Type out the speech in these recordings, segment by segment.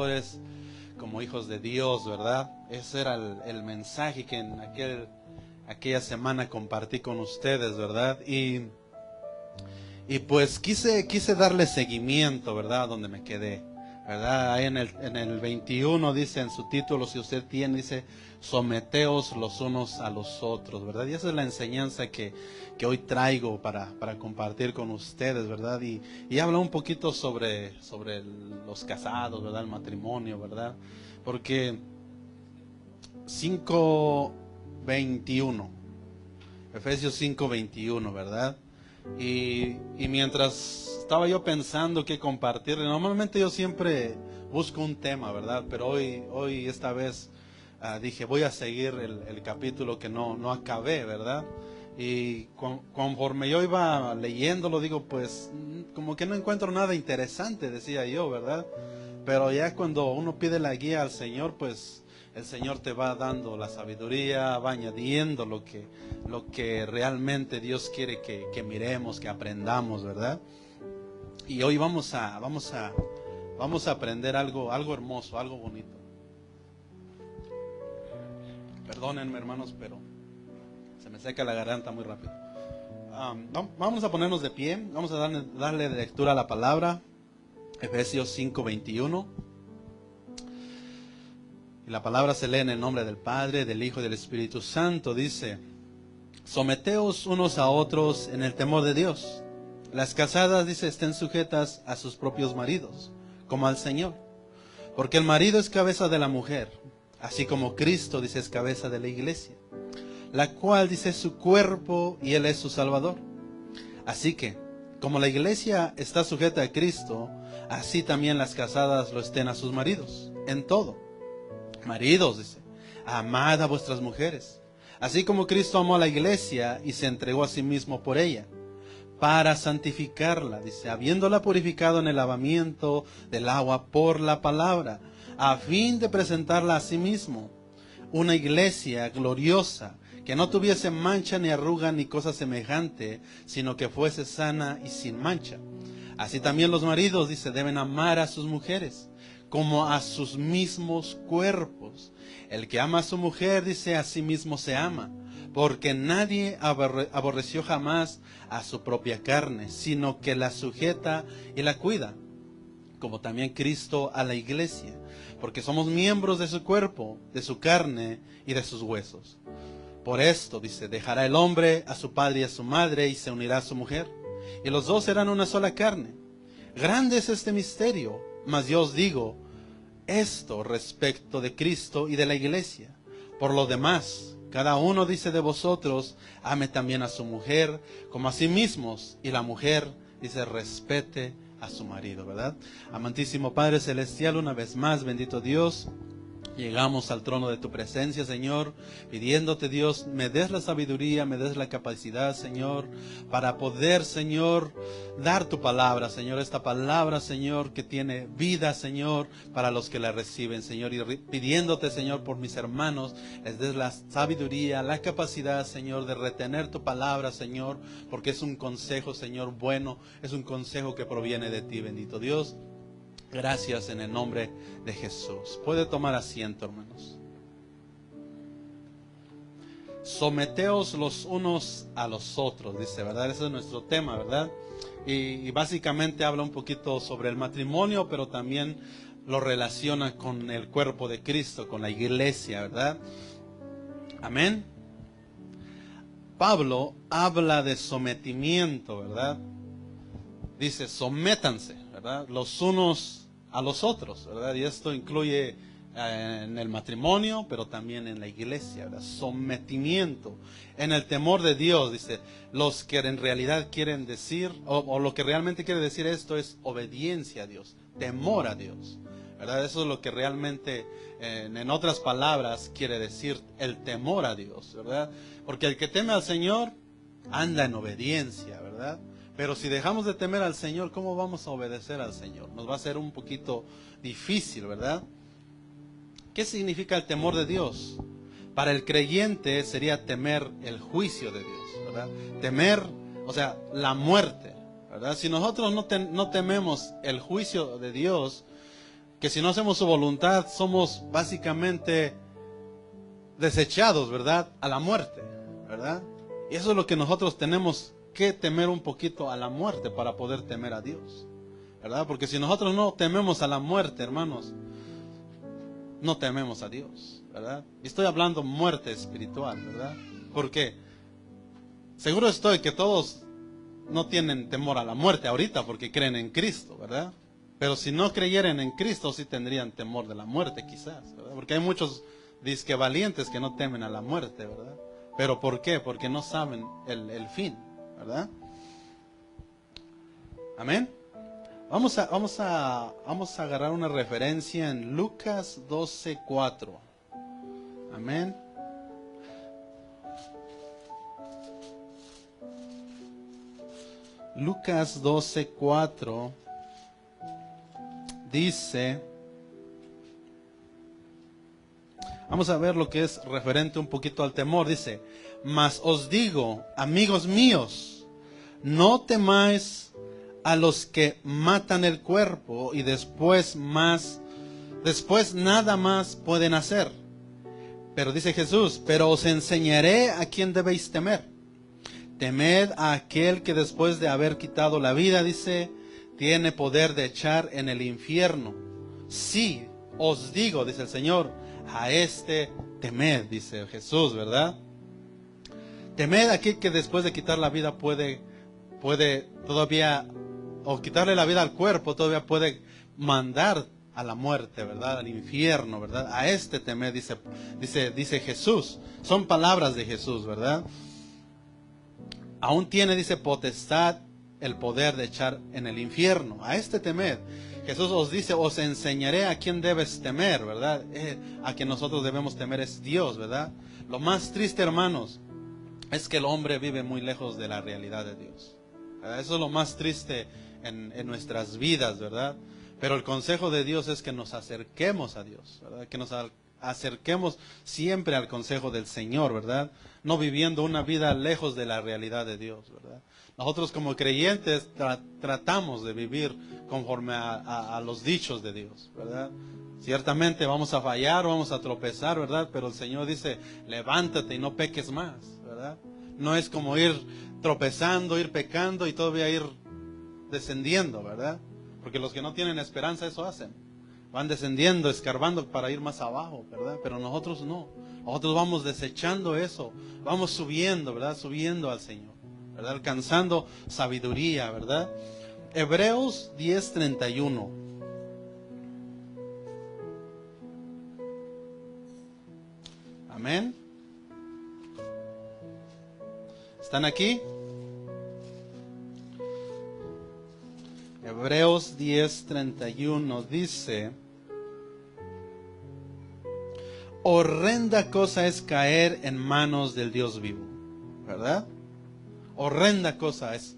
pecadores como hijos de Dios, ¿verdad? Ese era el mensaje que en aquella semana compartí con ustedes, ¿verdad? Y pues quise darle seguimiento, ¿verdad? Donde me quedé, ¿verdad? Ahí en el 21 dice en su título, si usted tiene, dice, someteos los unos a los otros, ¿verdad? Y esa es la enseñanza que hoy traigo para compartir con ustedes, ¿verdad? Y habla un poquito sobre los casados, ¿verdad? El matrimonio, ¿verdad? Porque 5:21, Efesios 5:21, ¿verdad? Y mientras estaba yo pensando qué compartir, normalmente yo siempre busco un tema, ¿verdad? Pero hoy esta vez dije, voy a seguir el capítulo que no acabé, ¿verdad? Y conforme yo iba leyéndolo, digo, pues como que no encuentro nada interesante, decía yo, ¿verdad? Pero ya cuando uno pide la guía al Señor, pues el Señor te va dando la sabiduría, va añadiendo lo que realmente Dios quiere que miremos, que aprendamos, ¿verdad? Y hoy vamos a aprender algo hermoso, algo bonito. Perdónenme, hermanos, pero se me seca la garganta muy rápido. Vamos a ponernos de pie, vamos a darle lectura a la palabra. Efesios 5:21. Y la palabra se lee en el nombre del Padre, del Hijo y del Espíritu Santo. Dice: someteos unos a otros en el temor de Dios. Las casadas, dice, estén sujetas a sus propios maridos, como al Señor. Porque el marido es cabeza de la mujer, así como Cristo, dice, es cabeza de la iglesia, la cual, dice, es su cuerpo y Él es su Salvador. Así que, como la iglesia está sujeta a Cristo, así también las casadas lo estén a sus maridos, en todo. Maridos, dice, amad a vuestras mujeres, así como Cristo amó a la iglesia y se entregó a sí mismo por ella, para santificarla, dice, habiéndola purificado en el lavamiento del agua por la palabra, a fin de presentarla a sí mismo, una iglesia gloriosa, que no tuviese mancha ni arruga ni cosa semejante, sino que fuese sana y sin mancha. Así también los maridos, dice, deben amar a sus mujeres como a sus mismos cuerpos. El que ama a su mujer, dice, a sí mismo se ama, porque nadie aborreció jamás a su propia carne, sino que la sujeta y la cuida, como también Cristo a la iglesia, porque somos miembros de su cuerpo, de su carne y de sus huesos. Por esto, dice, dejará el hombre a su padre y a su madre y se unirá a su mujer, y los dos serán una sola carne. Grande es este misterio, mas yo os digo esto respecto de Cristo y de la iglesia. Por lo demás, cada uno, dice, de vosotros ame también a su mujer como a sí mismos, y la mujer, dice, respete a su marido, ¿verdad? Amantísimo Padre Celestial, una vez más, bendito Dios, llegamos al trono de tu presencia, Señor, pidiéndote, Dios, me des la sabiduría, me des la capacidad, Señor, para poder, Señor, dar tu palabra, Señor, esta palabra, Señor, que tiene vida, Señor, para los que la reciben, Señor, y pidiéndote, Señor, por mis hermanos, les des la sabiduría, la capacidad, Señor, de retener tu palabra, Señor, porque es un consejo, Señor, bueno, es un consejo que proviene de ti, bendito Dios. Gracias en el nombre de Jesús. Puede tomar asiento, hermanos. Someteos los unos a los otros, dice, ¿verdad? Ese es nuestro tema, ¿verdad? Y básicamente habla un poquito sobre el matrimonio, pero también lo relaciona con el cuerpo de Cristo, con la iglesia, ¿verdad? Amén. Pablo habla de sometimiento, ¿verdad? Dice, sométanse, ¿verdad? Los unos a los otros, ¿verdad? Y esto incluye en el matrimonio, pero también en la iglesia, ¿verdad? Sometimiento, en el temor de Dios, dice, los que en realidad quieren decir, o lo que realmente quiere decir esto es obediencia a Dios, temor a Dios, ¿verdad? Eso es lo que realmente, en otras palabras, quiere decir el temor a Dios, ¿verdad? Porque el que teme al Señor anda en obediencia, ¿verdad? Pero si dejamos de temer al Señor, ¿cómo vamos a obedecer al Señor? Nos va a ser un poquito difícil, ¿verdad? ¿Qué significa el temor de Dios? Para el creyente sería temer el juicio de Dios, ¿verdad? Temer, o sea, la muerte, ¿verdad? Si nosotros no tememos el juicio de Dios, que si no hacemos su voluntad, somos básicamente desechados, ¿verdad? A la muerte, ¿verdad? Y eso es lo que nosotros tenemos que temer un poquito, a la muerte, para poder temer a Dios, ¿verdad? Porque si nosotros no tememos a la muerte, hermanos, no tememos a Dios, ¿verdad? Y estoy hablando muerte espiritual, ¿verdad? Porque seguro estoy que todos no tienen temor a la muerte ahorita porque creen en Cristo, ¿verdad? Pero si no creyeran en Cristo, sí tendrían temor de la muerte quizás, ¿verdad? Porque hay muchos disque valientes que no temen a la muerte, ¿verdad? ¿Pero por qué? Porque no saben el fin, ¿verdad? Amén. Vamos a agarrar una referencia en Lucas 12:4. Amén. Lucas 12:4 dice, vamos a ver lo que es referente un poquito al temor. Dice, mas os digo, amigos míos, no temáis a los que matan el cuerpo y después nada más pueden hacer. Pero dice Jesús, pero os enseñaré a quién debéis temer. Temed a aquel que después de haber quitado la vida, dice, tiene poder de echar en el infierno. Sí, os digo, dice el Señor, a este temed, dice Jesús, ¿verdad? Temed a aquel que después de quitar la vida puede todavía, o quitarle la vida al cuerpo, todavía puede mandar a la muerte, ¿verdad? Al infierno, ¿verdad? A este temed, dice Jesús. Son palabras de Jesús, ¿verdad? Aún tiene, dice, potestad, el poder de echar en el infierno. A este temed. Jesús os dice, os enseñaré a quién debes temer, ¿verdad? A quien nosotros debemos temer es Dios, ¿verdad? Lo más triste, hermanos, es que el hombre vive muy lejos de la realidad de Dios, ¿verdad? Eso es lo más triste en nuestras vidas, ¿verdad? Pero el consejo de Dios es que nos acerquemos a Dios, ¿verdad? Que nos acerquemos siempre al consejo del Señor, ¿verdad? No viviendo una vida lejos de la realidad de Dios, ¿verdad? Nosotros como creyentes tratamos de vivir conforme a los dichos de Dios, ¿verdad? Ciertamente vamos a fallar, vamos a tropezar, ¿verdad? Pero el Señor dice, levántate y no peques más, ¿verdad? No es como ir tropezando, ir pecando y todavía ir descendiendo, ¿verdad? Porque los que no tienen esperanza eso hacen. Van descendiendo, escarbando para ir más abajo, ¿verdad? Pero nosotros no. Nosotros vamos desechando eso. Vamos subiendo, ¿verdad? Subiendo al Señor, ¿verdad? Alcanzando sabiduría, ¿verdad? Hebreos 10:31. Amén. ¿Están aquí? Hebreos 10:31 dice, horrenda cosa es caer en manos del Dios vivo, ¿verdad? Horrenda cosa es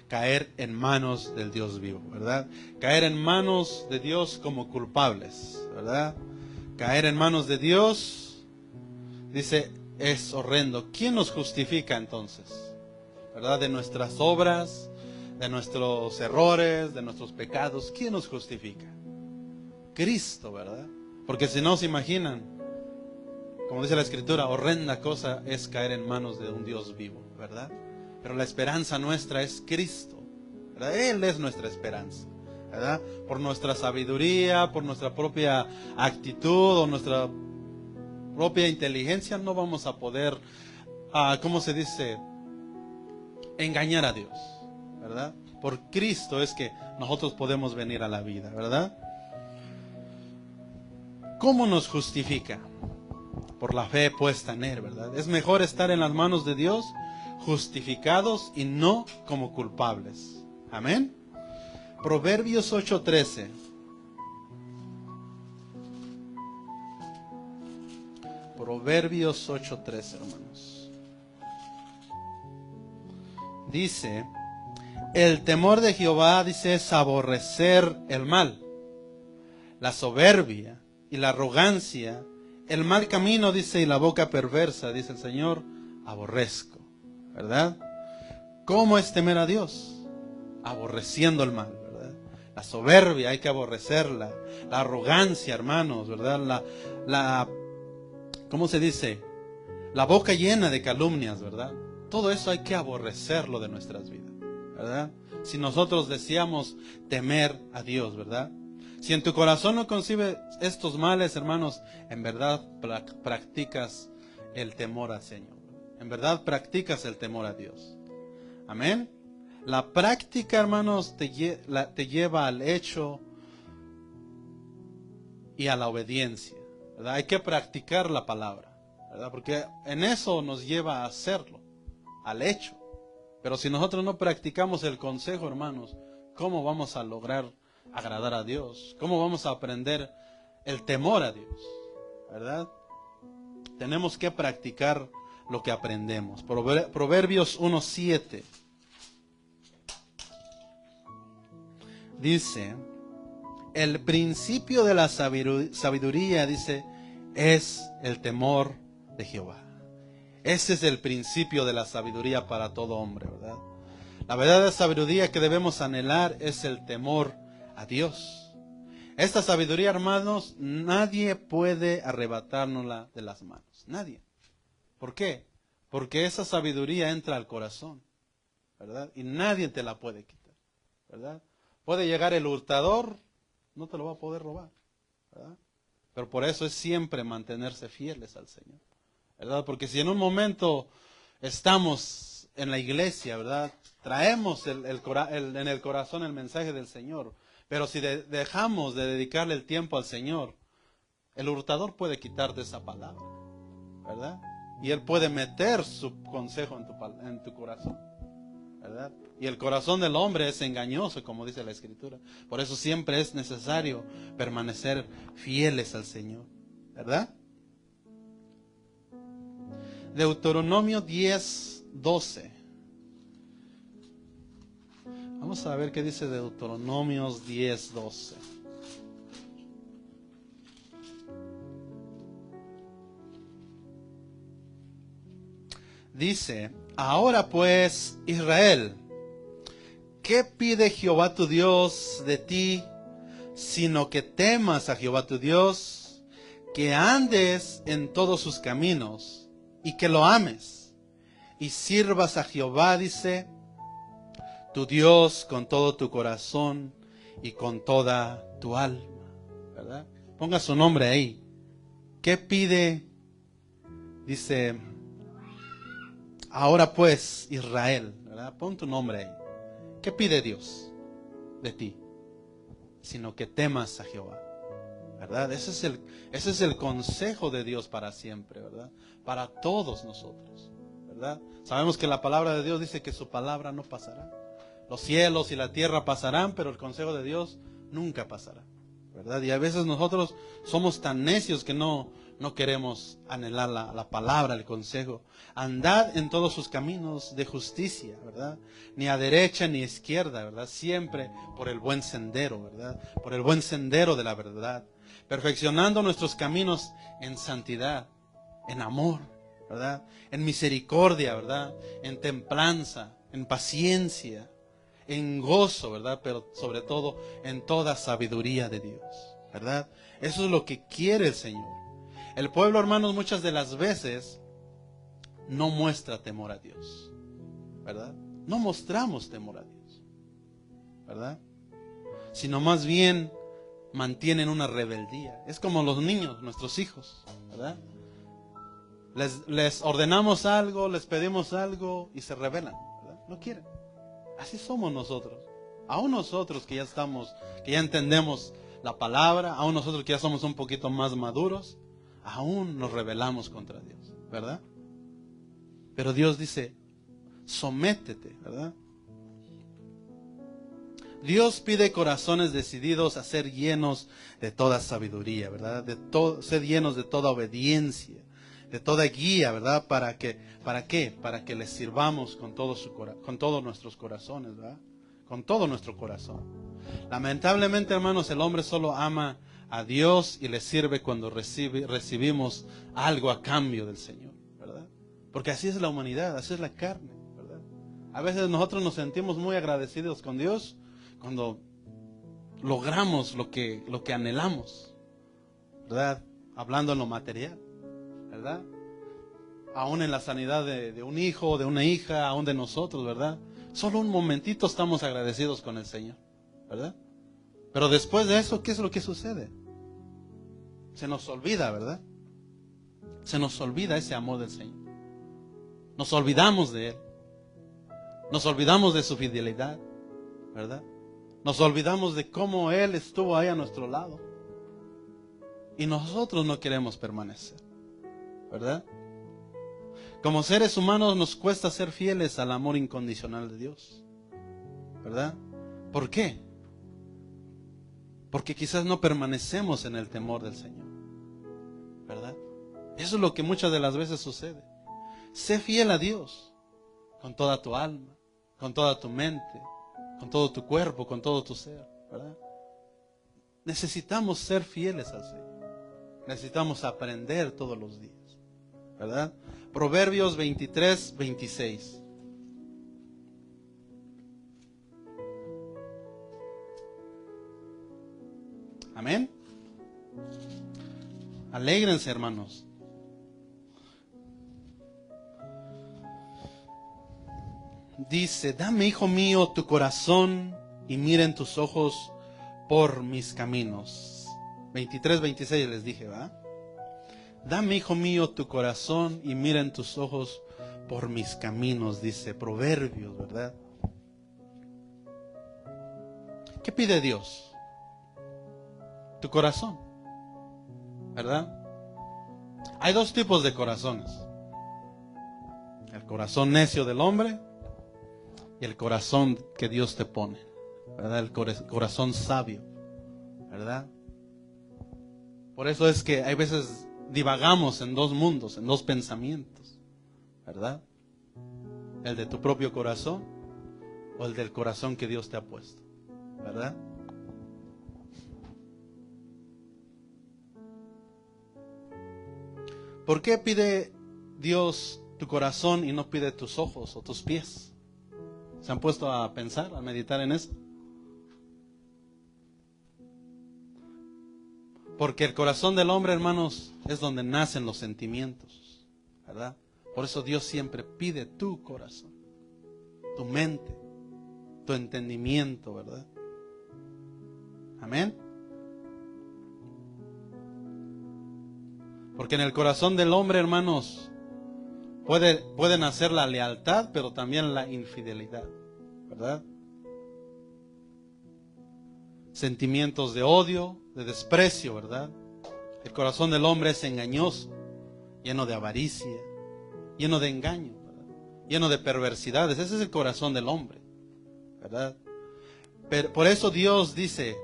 caer en manos del Dios vivo, ¿verdad? Caer en manos de Dios como culpables, ¿verdad? Caer en manos de Dios, dice, es horrendo. ¿Quién nos justifica entonces? ¿Verdad? De nuestras obras, de nuestros errores, de nuestros pecados. ¿Quién nos justifica? Cristo, ¿verdad? Porque si no se imaginan, como dice la Escritura, horrenda cosa es caer en manos de un Dios vivo, ¿verdad? Pero la esperanza nuestra es Cristo, ¿verdad? Él es nuestra esperanza, ¿verdad? Por nuestra sabiduría, por nuestra propia actitud o nuestra propia inteligencia no vamos a poder, ¿cómo se dice? Engañar a Dios, ¿verdad? Por Cristo es que nosotros podemos venir a la vida, ¿verdad? ¿Cómo nos justifica? Por la fe puesta en Él, ¿verdad? Es mejor estar en las manos de Dios, justificados y no como culpables. Amén. Proverbios 8:13. Proverbios 8:13, hermanos. Dice, el temor de Jehová, dice, es aborrecer el mal, la soberbia y la arrogancia, el mal camino, dice, y la boca perversa, dice el Señor, aborrezco, ¿verdad? ¿Cómo es temer a Dios? Aborreciendo el mal, ¿verdad? La soberbia hay que aborrecerla. La arrogancia, hermanos, ¿verdad? ¿Cómo se dice? La boca llena de calumnias, ¿verdad? Todo eso hay que aborrecerlo de nuestras vidas, ¿verdad? Si nosotros deseamos temer a Dios, ¿verdad? Si en tu corazón no concibe estos males, hermanos, en verdad practicas el temor al Señor. En verdad practicas el temor a Dios. Amén. La práctica, hermanos, te lleva al hecho y a la obediencia, ¿verdad? Hay que practicar la palabra, ¿verdad? Porque en eso nos lleva a hacerlo, al hecho. Pero si nosotros no practicamos el consejo, hermanos, ¿cómo vamos a lograr agradar a Dios? ¿Cómo vamos a aprender el temor a Dios? ¿Verdad? Tenemos que practicar lo que aprendemos. Proverbios 1:7 dice: el principio de la sabiduría, dice, es el temor de Jehová. Ese es el principio de la sabiduría para todo hombre, ¿verdad? La verdadera sabiduría que debemos anhelar es el temor a Dios. Esta sabiduría, hermanos, nadie puede arrebatárnosla de las manos. Nadie. ¿Por qué? Porque esa sabiduría entra al corazón, ¿verdad? Y nadie te la puede quitar, ¿verdad? Puede llegar el hurtador, no te lo va a poder robar, ¿verdad? Pero por eso es siempre mantenerse fieles al Señor, ¿verdad? Porque si en un momento estamos en la iglesia, ¿verdad? Traemos en el corazón el mensaje del Señor, pero si dejamos de dedicarle el tiempo al Señor, el hurtador puede quitarte esa palabra, ¿verdad? Y él puede meter su consejo en tu corazón, ¿verdad? Y el corazón del hombre es engañoso, como dice la Escritura. Por eso siempre es necesario permanecer fieles al Señor, ¿verdad? Deuteronomio 10:12. Vamos a ver qué dice Deuteronomios 10:12. Dice: ahora pues, Israel, ¿qué pide Jehová tu Dios de ti, sino que temas a Jehová tu Dios, que andes en todos sus caminos, y que lo ames, y sirvas a Jehová, dice, tu Dios, con todo tu corazón y con toda tu alma, ¿verdad? Ponga su nombre ahí. ¿Qué pide? Dice: ahora pues, Israel, ¿verdad? Pon tu nombre ahí. ¿Qué pide Dios de ti? Sino que temas a Jehová, ¿verdad? Ese es el consejo de Dios para siempre, ¿verdad? Para todos nosotros, ¿verdad? Sabemos que la palabra de Dios dice que su palabra no pasará. Los cielos y la tierra pasarán, pero el consejo de Dios nunca pasará, ¿verdad? Y a veces nosotros somos tan necios que no queremos anhelar la palabra, el consejo. Andad en todos sus caminos de justicia, ¿verdad? Ni a derecha ni a izquierda, ¿verdad? Siempre por el buen sendero, ¿verdad? Por el buen sendero de la verdad. Perfeccionando nuestros caminos en santidad, en amor, ¿verdad? En misericordia, ¿verdad? En templanza, en paciencia, en gozo, ¿verdad? Pero sobre todo en toda sabiduría de Dios, ¿verdad? Eso es lo que quiere el Señor. El pueblo, hermanos, muchas de las veces no muestra temor a Dios, ¿verdad? No mostramos temor a Dios, ¿verdad? Sino más bien mantienen una rebeldía. Es como los niños, nuestros hijos, ¿verdad? Les ordenamos algo, les pedimos algo y se rebelan, ¿verdad? No quieren. Así somos nosotros. Aún nosotros que ya entendemos la palabra, aún nosotros que ya somos un poquito más maduros, aún nos rebelamos contra Dios, ¿verdad? Pero Dios dice: sométete, ¿verdad? Dios pide corazones decididos a ser llenos de toda sabiduría, ¿verdad? Ser llenos de toda obediencia, de toda guía, ¿verdad? ¿Para qué? Para que les sirvamos con todos nuestros corazones, ¿verdad? Con todo nuestro corazón. Lamentablemente, hermanos, el hombre solo ama a Dios y le sirve cuando recibimos algo a cambio del Señor, ¿verdad? Porque así es la humanidad, así es la carne, ¿verdad? A veces nosotros nos sentimos muy agradecidos con Dios cuando logramos lo que anhelamos, ¿verdad? Hablando en lo material, ¿verdad? Aún en la sanidad de un hijo, de una hija, aún de nosotros, ¿verdad? Solo un momentito estamos agradecidos con el Señor, ¿verdad? Pero después de eso, ¿qué es lo que sucede? Se nos olvida, ¿verdad? Se nos olvida ese amor del Señor. Nos olvidamos de Él. Nos olvidamos de su fidelidad, ¿verdad? Nos olvidamos de cómo Él estuvo ahí a nuestro lado. Y nosotros no queremos permanecer, ¿verdad? Como seres humanos nos cuesta ser fieles al amor incondicional de Dios, ¿verdad? ¿Por qué? Porque quizás no permanecemos en el temor del Señor, ¿verdad? Eso es lo que muchas de las veces sucede. Sé fiel a Dios con toda tu alma, con toda tu mente, con todo tu cuerpo, con todo tu ser, ¿verdad? Necesitamos ser fieles al Señor. Necesitamos aprender todos los días, ¿verdad? Proverbios 23, 26. Amén. Alégrense, hermanos. Dice, dame, hijo mío, tu corazón y miren tus ojos por mis caminos. 23, 26 les dije, ¿va? Dame, hijo mío, tu corazón y miren tus ojos por mis caminos, dice Proverbios, ¿verdad? ¿Qué pide Dios? Tu corazón, ¿verdad? Hay dos tipos de corazones. El corazón necio del hombre y el corazón que Dios te pone, ¿verdad? El corazón sabio, ¿verdad? Por eso es que hay veces divagamos en dos mundos, en dos pensamientos, ¿verdad? El de tu propio corazón o el del corazón que Dios te ha puesto, ¿verdad? ¿Por qué pide Dios tu corazón y no pide tus ojos o tus pies? ¿Se han puesto a pensar, a meditar en eso? Porque el corazón del hombre, hermanos, es donde nacen los sentimientos, ¿verdad? Por eso Dios siempre pide tu corazón, tu mente, tu entendimiento, ¿verdad? Amén. Porque en el corazón del hombre, hermanos, puede nacer la lealtad, pero también la infidelidad, ¿verdad? Sentimientos de odio, de desprecio, ¿verdad? El corazón del hombre es engañoso, lleno de avaricia, lleno de engaño, ¿verdad? Lleno de perversidades. Ese es el corazón del hombre, ¿verdad? Pero por eso Dios dice,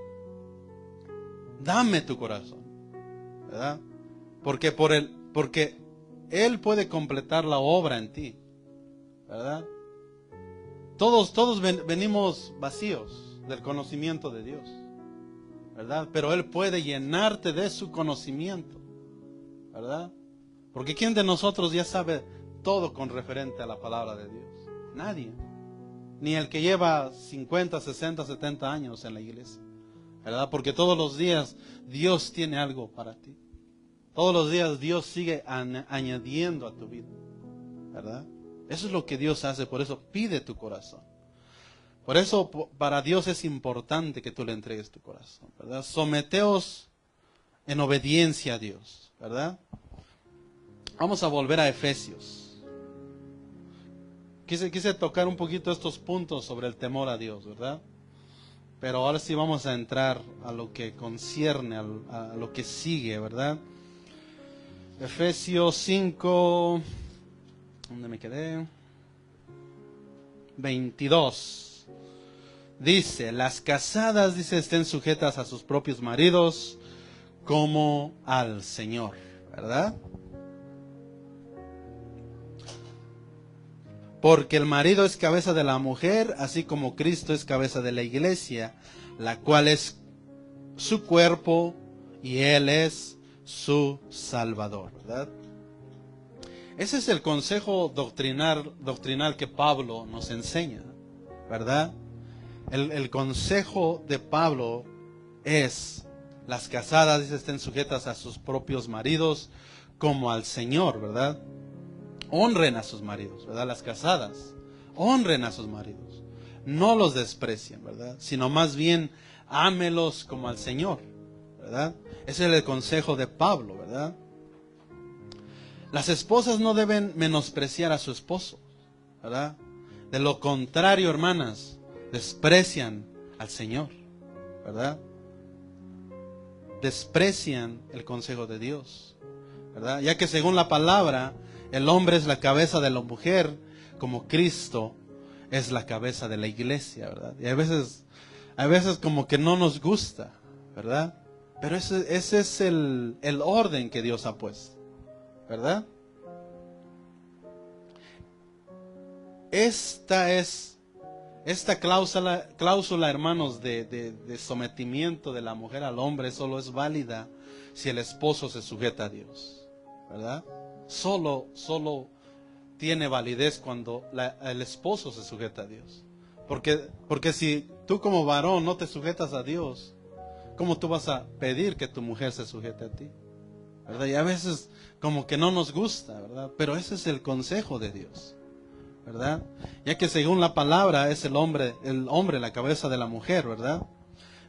dame tu corazón, ¿verdad? Porque Él puede completar la obra en ti, ¿verdad? Todos venimos vacíos del conocimiento de Dios, ¿verdad? Pero Él puede llenarte de su conocimiento, ¿verdad? Porque ¿quién de nosotros ya sabe todo con referente a la palabra de Dios? Nadie. Ni el que lleva 50, 60, 70 años en la iglesia, ¿verdad? Porque todos los días Dios tiene algo para ti. Todos los días Dios sigue añadiendo a tu vida, ¿verdad? Eso es lo que Dios hace, por eso pide tu corazón. Por eso para Dios es importante que tú le entregues tu corazón, ¿verdad? Someteos en obediencia a Dios, ¿verdad? Vamos a volver a Efesios. Quise tocar un poquito estos puntos sobre el temor a Dios, ¿verdad? Pero ahora sí vamos a entrar a lo que concierne, a lo que sigue, ¿verdad? Efesios 5, ¿dónde me quedé? 22. Dice, las casadas, dice, estén sujetas a sus propios maridos como al Señor, ¿verdad? Porque el marido es cabeza de la mujer, así como Cristo es cabeza de la iglesia, la cual es su cuerpo y Él es su Salvador, ¿verdad? Ese es el consejo doctrinal que Pablo nos enseña, ¿verdad? El consejo de Pablo es, las casadas, dice, estén sujetas a sus propios maridos como al Señor, ¿verdad? Honren a sus maridos, ¿verdad? Las casadas, honren a sus maridos. No los desprecien, ¿verdad? Sino más bien, ámelos como al Señor, ¿verdad? Ese es el consejo de Pablo, ¿verdad? Las esposas no deben menospreciar a su esposo, ¿verdad? De lo contrario, hermanas, desprecian al Señor, ¿verdad? Desprecian el consejo de Dios, ¿verdad? Ya que según la palabra, el hombre es la cabeza de la mujer, como Cristo es la cabeza de la iglesia, ¿verdad? Y a veces como que no nos gusta, ¿verdad? Pero ese es el orden que Dios ha puesto, ¿verdad? Esta cláusula, hermanos, de sometimiento de la mujer al hombre solo es válida si el esposo se sujeta a Dios, ¿verdad? Solo tiene validez cuando el esposo se sujeta a Dios. Porque si tú como varón no te sujetas a Dios, ¿cómo tú vas a pedir que tu mujer se sujete a ti? ¿Verdad? Y a veces como que no nos gusta, ¿verdad? Pero ese es el consejo de Dios, ¿verdad? Ya que según la palabra es el hombre la cabeza de la mujer, ¿verdad?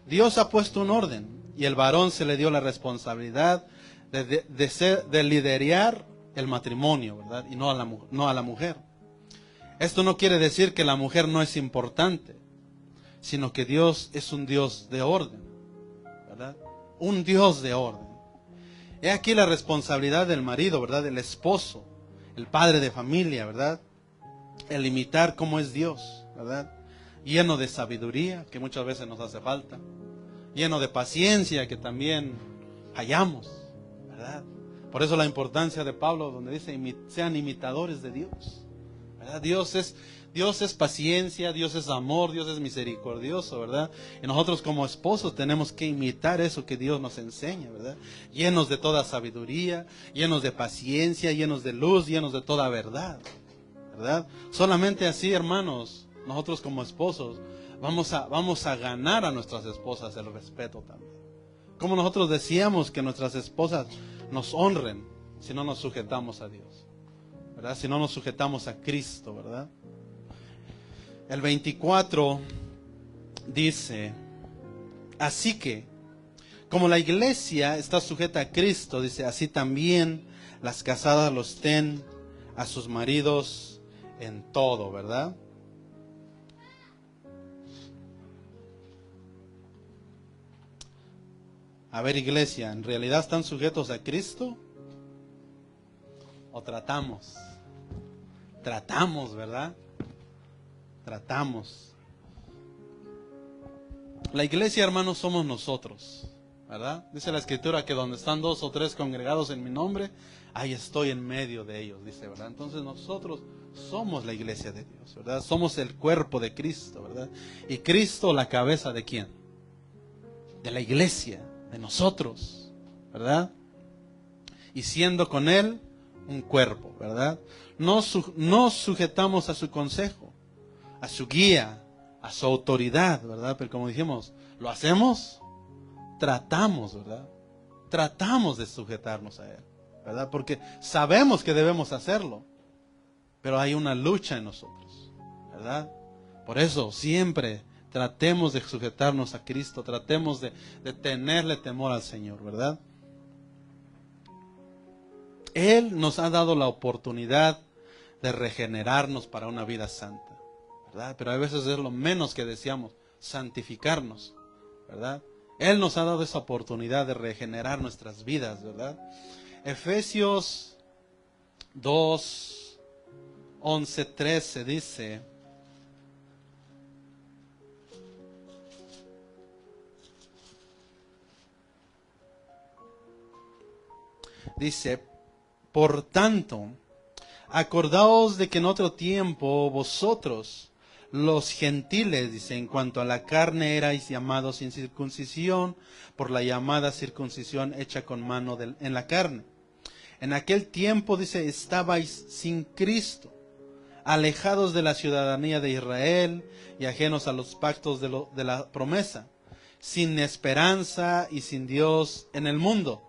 Dios ha puesto un orden y el varón se le dio la responsabilidad de liderar el matrimonio, ¿verdad? Y no a la mujer. Esto no quiere decir que la mujer no es importante, sino que Dios es un Dios de orden, ¿verdad? Un Dios de orden. He aquí la responsabilidad del marido, ¿verdad? Del esposo, el padre de familia, ¿verdad? El imitar cómo es Dios, ¿verdad? Lleno de sabiduría, que muchas veces nos hace falta. Lleno de paciencia, que también fallamos, ¿verdad? Por eso la importancia de Pablo, donde dice, sean imitadores de Dios, ¿verdad? Dios es paciencia, Dios es amor, Dios es misericordioso, ¿verdad? Y nosotros como esposos tenemos que imitar eso que Dios nos enseña, ¿verdad? Llenos de toda sabiduría, llenos de paciencia, llenos de luz, llenos de toda verdad, ¿verdad? Solamente así, hermanos, nosotros como esposos vamos a ganar a nuestras esposas el respeto también. Como nosotros decíamos que nuestras esposas nos honren si no nos sujetamos a Dios, ¿verdad? Si no nos sujetamos a Cristo, ¿verdad? El 24 dice, así que, como la iglesia está sujeta a Cristo, dice, así también las casadas los den a sus maridos en todo, ¿verdad? A ver, iglesia, ¿en realidad están sujetos a Cristo? ¿O tratamos? Tratamos, ¿verdad? Tratamos. La iglesia, hermanos, somos nosotros, ¿verdad? Dice la Escritura que donde están 2 o 3 congregados en mi nombre, ahí estoy en medio de ellos, dice, ¿verdad? Entonces nosotros somos la iglesia de Dios, ¿verdad? Somos el cuerpo de Cristo, ¿verdad? Y Cristo, la cabeza de ¿quién? De la iglesia, de nosotros, ¿verdad? Y siendo con Él un cuerpo, ¿verdad? Nos sujetamos a su consejo, a su guía, a su autoridad, ¿verdad? Pero como dijimos, ¿lo hacemos? Tratamos, ¿verdad? Tratamos de sujetarnos a Él, ¿verdad? Porque sabemos que debemos hacerlo, pero hay una lucha en nosotros, ¿verdad? Por eso siempre tratemos de sujetarnos a Cristo, tratemos de tenerle temor al Señor, ¿verdad? Él nos ha dado la oportunidad de regenerarnos para una vida santa, ¿verdad? Pero a veces es lo menos que deseamos, santificarnos, ¿verdad? Él nos ha dado esa oportunidad de regenerar nuestras vidas, ¿verdad? Efesios 2, 11, 13 dice, por tanto, acordaos de que en otro tiempo vosotros, los gentiles, dice, en cuanto a la carne erais llamados sin circuncisión, por la llamada circuncisión hecha con mano en la carne. En aquel tiempo, dice, estabais sin Cristo, alejados de la ciudadanía de Israel y ajenos a los pactos de la promesa, sin esperanza y sin Dios en el mundo.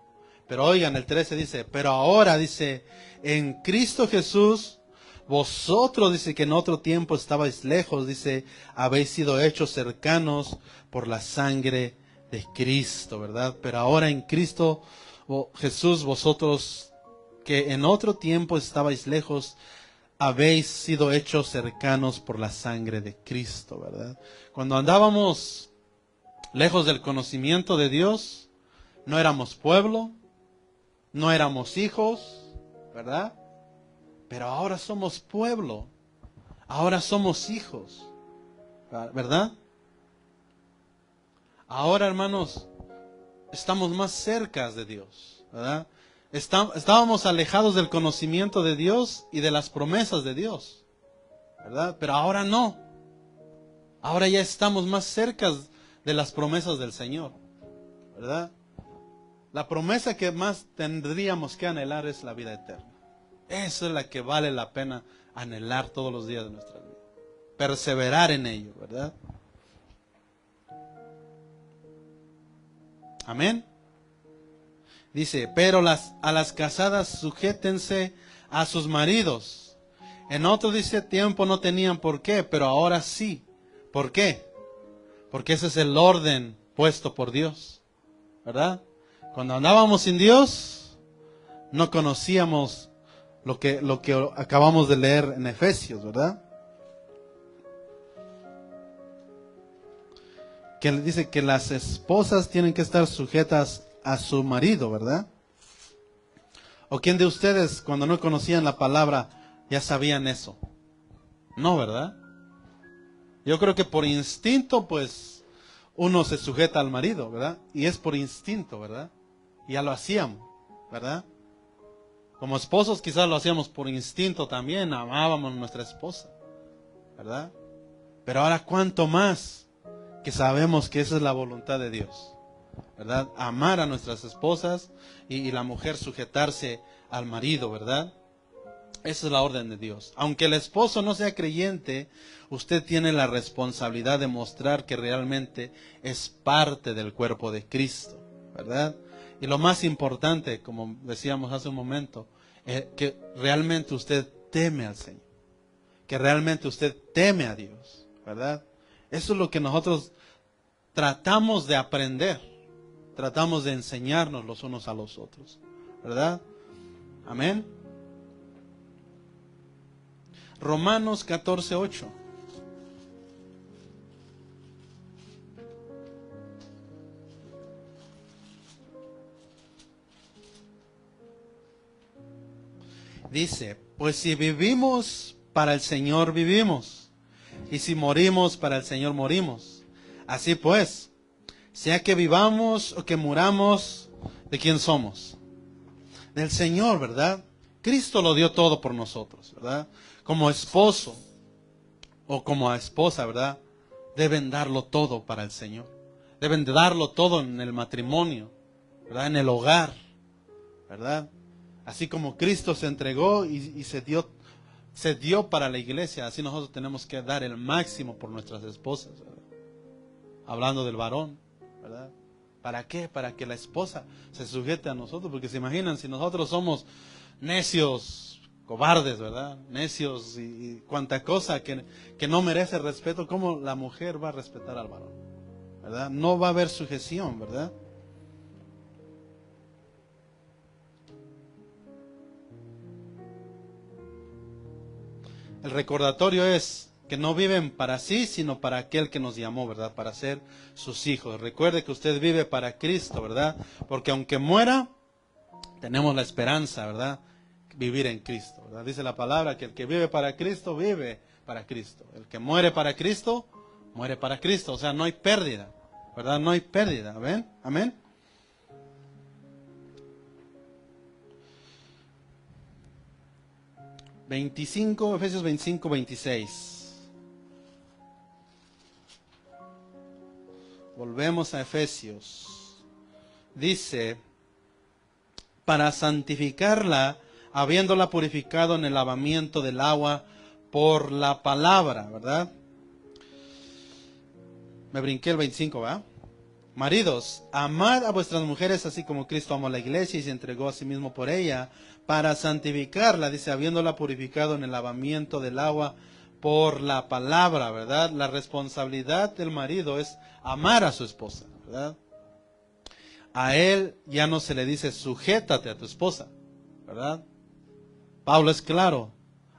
Pero oigan, el 13 dice, pero ahora dice, en Cristo Jesús, vosotros, dice, que en otro tiempo estabais lejos, dice, habéis sido hechos cercanos por la sangre de Cristo, ¿verdad? Pero ahora en Cristo Jesús, vosotros que en otro tiempo estabais lejos, habéis sido hechos cercanos por la sangre de Cristo, ¿verdad? Cuando andábamos lejos del conocimiento de Dios, no éramos pueblo, no éramos hijos, ¿verdad? Pero ahora somos pueblo, ahora somos hijos, ¿verdad? Ahora, hermanos, estamos más cerca de Dios, ¿verdad? Estábamos alejados del conocimiento de Dios y de las promesas de Dios, ¿verdad? Pero ahora no. Ahora ya estamos más cerca de las promesas del Señor, ¿verdad? La promesa que más tendríamos que anhelar es la vida eterna. Esa es la que vale la pena anhelar todos los días de nuestra vida. Perseverar en ello, ¿verdad? Amén. Dice, pero a las casadas sujétense a sus maridos. En otro, dice, tiempo no tenían por qué, pero ahora sí. ¿Por qué? Porque ese es el orden puesto por Dios, ¿verdad? Cuando andábamos sin Dios, no conocíamos lo que acabamos de leer en Efesios, ¿verdad? Que dice que las esposas tienen que estar sujetas a su marido, ¿verdad? ¿O quién de ustedes, cuando no conocían la palabra, ya sabían eso? No, ¿verdad? Yo creo que por instinto, pues, uno se sujeta al marido, ¿verdad? Y es por instinto, ¿verdad? Ya lo hacíamos, ¿verdad? Como esposos quizás lo hacíamos por instinto también, amábamos a nuestra esposa, ¿verdad? Pero ahora cuánto más que sabemos que esa es la voluntad de Dios, ¿verdad? Amar a nuestras esposas y la mujer sujetarse al marido, ¿verdad? Esa es la orden de Dios. Aunque el esposo no sea creyente, usted tiene la responsabilidad de mostrar que realmente es parte del cuerpo de Cristo, ¿verdad? Y lo más importante, como decíamos hace un momento, que realmente usted teme al Señor, que realmente usted teme a Dios, ¿verdad? Eso es lo que nosotros tratamos de aprender, tratamos de enseñarnos los unos a los otros, ¿verdad? Amén. Romanos 14:8. Dice, pues si vivimos, para el Señor vivimos, y si morimos, para el Señor morimos. Así pues, sea que vivamos o que muramos, ¿de quién somos? Del Señor, ¿verdad? Cristo lo dio todo por nosotros, ¿verdad? Como esposo o como esposa, ¿verdad? Deben darlo todo para el Señor. Deben de darlo todo en el matrimonio, ¿verdad? En el hogar, ¿verdad? Así como Cristo se entregó y se dio para la iglesia, así nosotros tenemos que dar el máximo por nuestras esposas, ¿verdad? Hablando del varón, ¿verdad? ¿Para qué? Para que la esposa se sujete a nosotros, porque se imaginan si nosotros somos necios, cobardes, ¿verdad? Necios y cuanta cosa que no merece respeto, ¿cómo la mujer va a respetar al varón? ¿Verdad? No va a haber sujeción, ¿verdad? El recordatorio es que no viven para sí, sino para aquel que nos llamó, ¿verdad? Para ser sus hijos. Recuerde que usted vive para Cristo, ¿verdad? Porque aunque muera, tenemos la esperanza, ¿verdad? Vivir en Cristo, ¿verdad? Dice la palabra que el que vive para Cristo, vive para Cristo. El que muere para Cristo, muere para Cristo. O sea, no hay pérdida, ¿verdad? No hay pérdida, ¿ven? Amén. Efesios 25:26. Volvemos a Efesios. Dice, para santificarla, habiéndola purificado en el lavamiento del agua por la palabra, ¿verdad? Me brinqué el 25, ¿verdad? Maridos, amad a vuestras mujeres así como Cristo amó a la iglesia y se entregó a sí mismo por ella, para santificarla, dice, habiéndola purificado en el lavamiento del agua por la palabra, ¿verdad? La responsabilidad del marido es amar a su esposa, ¿verdad? A él ya no se le dice sujétate a tu esposa, ¿verdad? Pablo es claro,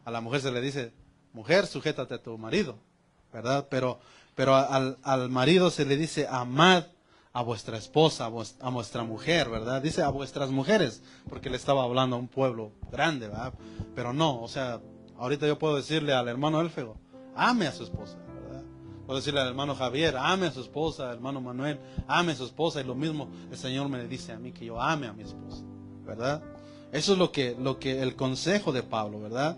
a la mujer se le dice, mujer, sujétate a tu marido, ¿verdad? Pero al marido se le dice, amad a vuestra esposa, a vuestra mujer, ¿verdad? Dice a vuestras mujeres, porque le estaba hablando a un pueblo grande, ¿verdad? Pero no, o sea, ahorita yo puedo decirle al hermano Elfego, ame a su esposa, ¿verdad? Puedo decirle al hermano Javier, ame a su esposa, al hermano Manuel, ame a su esposa, y lo mismo el Señor me dice a mí, que yo ame a mi esposa, ¿verdad? Eso es lo que el consejo de Pablo, ¿verdad?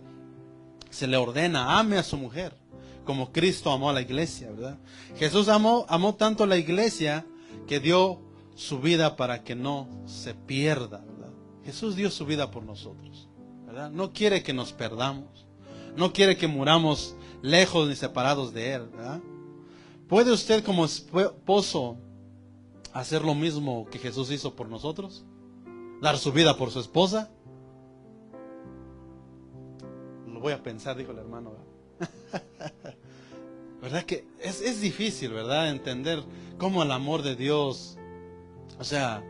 Se le ordena, ame a su mujer, como Cristo amó a la iglesia, ¿verdad? Jesús amó tanto a la iglesia que dio su vida para que no se pierda, ¿verdad? Jesús dio su vida por nosotros, ¿verdad? No quiere que nos perdamos, no quiere que muramos lejos ni separados de Él, ¿verdad? ¿Puede usted como esposo hacer lo mismo que Jesús hizo por nosotros? ¿Dar su vida por su esposa? Lo voy a pensar, dijo el hermano, ¿verdad? ¿Verdad que es difícil, ¿verdad? Entender cómo el amor de Dios, o sea,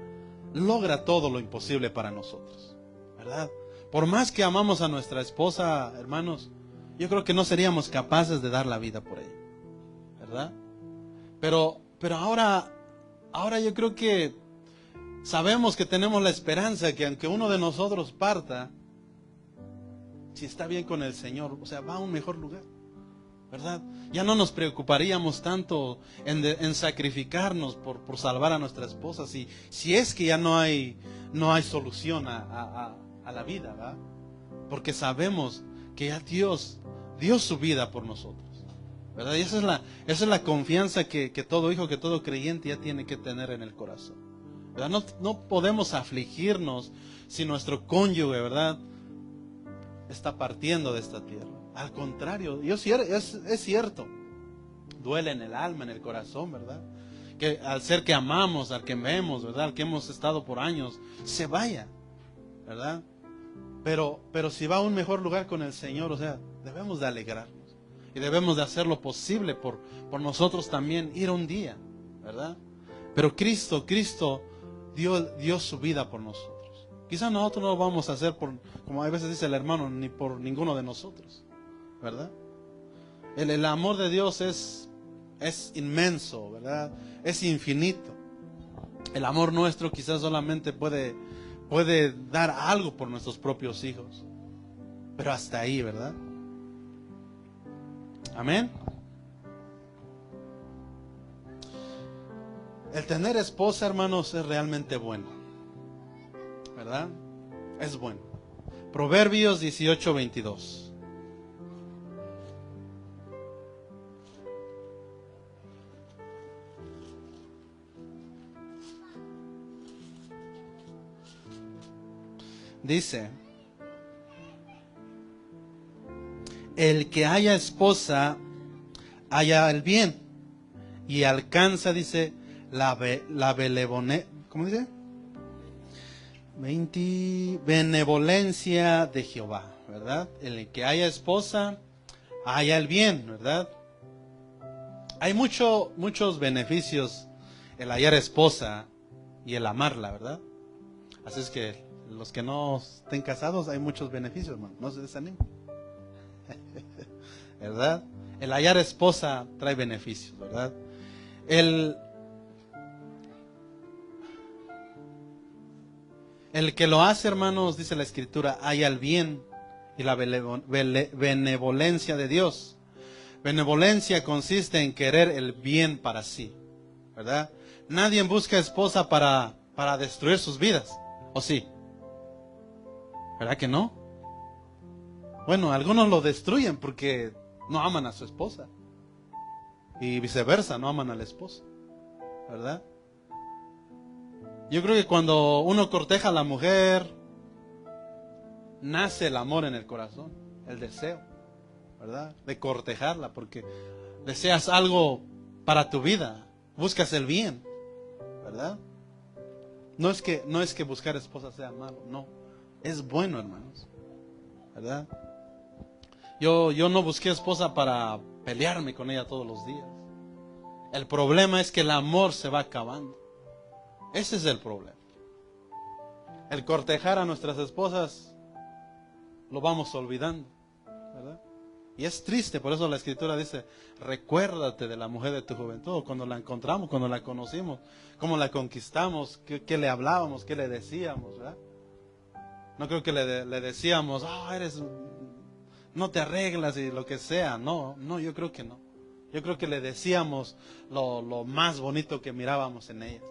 logra todo lo imposible para nosotros, ¿verdad? Por más que amamos a nuestra esposa, hermanos, yo creo que no seríamos capaces de dar la vida por ella, ¿verdad? Pero ahora yo creo que sabemos que tenemos la esperanza que aunque uno de nosotros parta, si está bien con el Señor, o sea, va a un mejor lugar, ¿verdad? Ya no nos preocuparíamos tanto en sacrificarnos por salvar a nuestra esposa, si es que ya no hay solución a la vida, ¿verdad? Porque sabemos que ya Dios dio su vida por nosotros, ¿verdad? Y esa es la confianza que todo hijo, que todo creyente ya tiene que tener en el corazón, ¿verdad? No podemos afligirnos si nuestro cónyuge, ¿verdad?, está partiendo de esta tierra. Al contrario, es cierto, duele en el alma, en el corazón, ¿verdad? Que al ser que amamos, al que vemos, ¿verdad?, al que hemos estado por años, se vaya, ¿verdad? Pero si va a un mejor lugar con el Señor, o sea, debemos de alegrarnos y debemos de hacer lo posible por nosotros también ir un día, ¿verdad? Pero Cristo dio su vida por nosotros. Quizás nosotros no lo vamos a hacer como a veces dice el hermano, ni por ninguno de nosotros, ¿verdad? El amor de Dios es inmenso, ¿verdad? Es infinito. El amor nuestro quizás solamente puede dar algo por nuestros propios hijos, pero hasta ahí, ¿verdad? Amén. El tener esposa, hermanos, es realmente bueno, ¿verdad? Es bueno. Proverbios 18:22. Dice: el que haya esposa haya el bien y alcanza, dice, ¿cómo dice? Benevolencia de Jehová, ¿verdad? El que haya esposa haya el bien, ¿verdad? Hay muchos beneficios el hallar esposa y el amarla, ¿verdad? Así es que los que no estén casados, hay muchos beneficios, hermano, no se desanimen. ¿Verdad? El hallar esposa trae beneficios, ¿verdad? El que lo hace, hermanos, dice la Escritura, halla el bien y la benevolencia de Dios. Benevolencia consiste en querer el bien para sí, ¿verdad? Nadie busca esposa para destruir sus vidas, ¿o sí? ¿Verdad que no? Bueno, algunos lo destruyen porque no aman a su esposa. Y viceversa, no aman al esposo, ¿verdad? Yo creo que cuando uno corteja a la mujer, nace el amor en el corazón, el deseo, ¿verdad? De cortejarla, porque deseas algo para tu vida, buscas el bien, ¿verdad? No es que buscar esposa sea malo, no. Es bueno, hermanos, ¿verdad? Yo no busqué esposa para pelearme con ella todos los días. El problema es que el amor se va acabando. Ese es el problema. El cortejar a nuestras esposas lo vamos olvidando, ¿verdad? Y es triste, por eso la Escritura dice, recuérdate de la mujer de tu juventud, cuando la encontramos, cuando la conocimos, cómo la conquistamos, qué le hablábamos, qué le decíamos, ¿verdad? No creo que le decíamos, no te arreglas y lo que sea, no, yo creo que no. Yo creo que le decíamos lo más bonito que mirábamos en ella,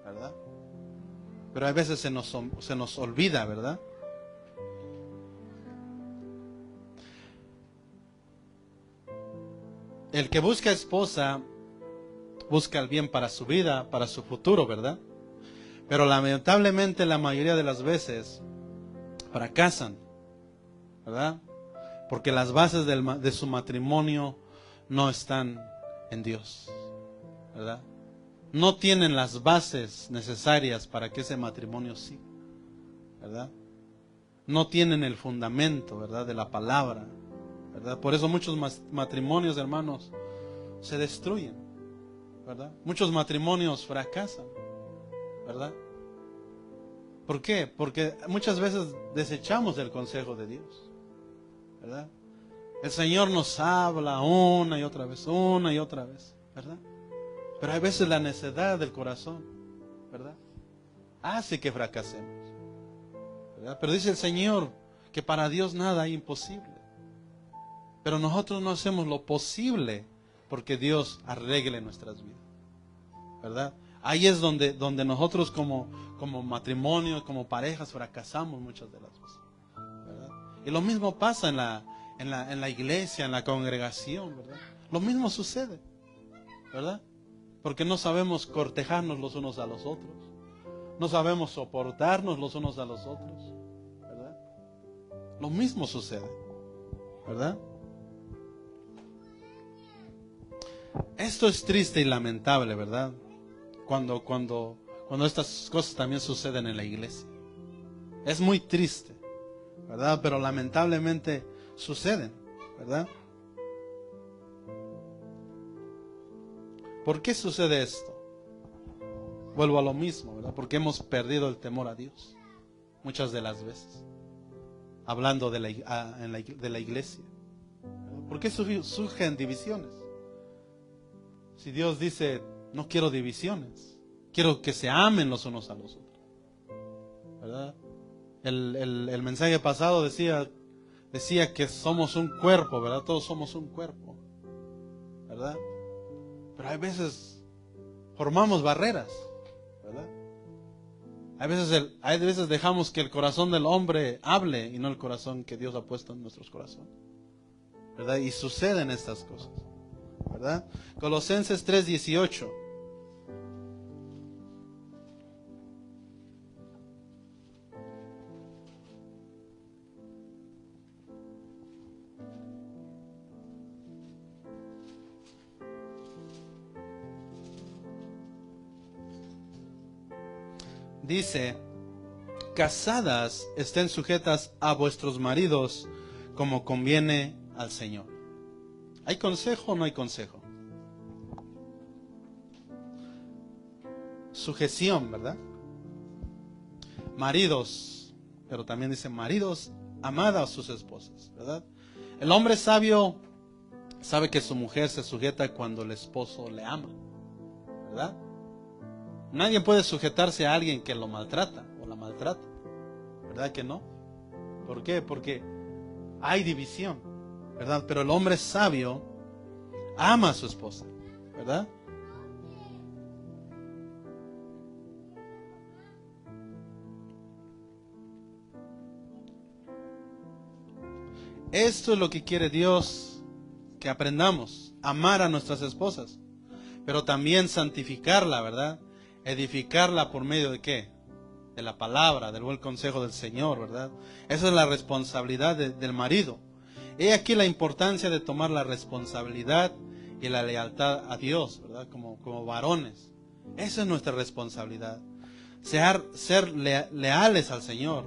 ¿verdad? Pero a veces se nos olvida, ¿verdad? El que busca esposa, busca el bien para su vida, para su futuro, ¿verdad? Pero lamentablemente la mayoría de las veces fracasan, ¿verdad? Porque las bases de su matrimonio no están en Dios, ¿verdad? No tienen las bases necesarias para que ese matrimonio siga, ¿verdad? No tienen el fundamento, ¿verdad? De la palabra, ¿verdad? Por eso muchos matrimonios, hermanos, se destruyen, ¿verdad? Muchos matrimonios fracasan, ¿verdad? ¿Por qué? Porque muchas veces desechamos el consejo de Dios, ¿verdad? El Señor nos habla una y otra vez, ¿verdad? Pero hay veces la necedad del corazón, ¿verdad? Hace que fracasemos, ¿verdad? Pero dice el Señor que para Dios nada es imposible. Pero nosotros no hacemos lo posible porque Dios arregle nuestras vidas, ¿verdad? Ahí es donde nosotros como matrimonio, como parejas, fracasamos muchas de las veces, ¿verdad? Y lo mismo pasa en la iglesia, en la congregación, ¿verdad? Lo mismo sucede, ¿verdad? Porque no sabemos cortejarnos los unos a los otros, no sabemos soportarnos los unos a los otros, ¿verdad? Lo mismo sucede, ¿verdad? Esto es triste y lamentable, ¿verdad? Cuando estas cosas también suceden en la iglesia. Es muy triste, ¿verdad? Pero lamentablemente suceden, ¿verdad? ¿Por qué sucede esto? Vuelvo a lo mismo, ¿verdad? Porque hemos perdido el temor a Dios muchas de las veces, hablando de la iglesia, ¿verdad? ¿Por qué surgen divisiones? Si Dios dice, no quiero divisiones, quiero que se amen los unos a los otros, ¿verdad? El mensaje pasado decía que somos un cuerpo, ¿verdad? Todos somos un cuerpo, ¿verdad? Pero hay veces formamos barreras, ¿verdad? Hay veces dejamos que el corazón del hombre hable y no el corazón que Dios ha puesto en nuestros corazones, ¿verdad? Y suceden estas cosas, ¿verdad? Colosenses 3:18. Dice, casadas estén sujetas a vuestros maridos como conviene al Señor. ¿Hay consejo o no hay consejo? Sujeción, ¿verdad? Maridos, pero también dice maridos, amad a sus esposas, ¿verdad? El hombre sabio sabe que su mujer se sujeta cuando el esposo le ama, ¿verdad? Nadie puede sujetarse a alguien que lo maltrata o la maltrata, ¿verdad que no? ¿Por qué? Porque hay división, ¿verdad? Pero el hombre sabio ama a su esposa, ¿verdad? Esto es lo que quiere Dios, que aprendamos, amar a nuestras esposas, pero también santificarla, ¿verdad? Edificarla por medio de ¿qué? De la palabra, del buen consejo del Señor, ¿verdad? Esa es la responsabilidad del marido. He aquí la importancia de tomar la responsabilidad y la lealtad a Dios, ¿verdad? Como varones. Esa es nuestra responsabilidad. Ser leales al Señor.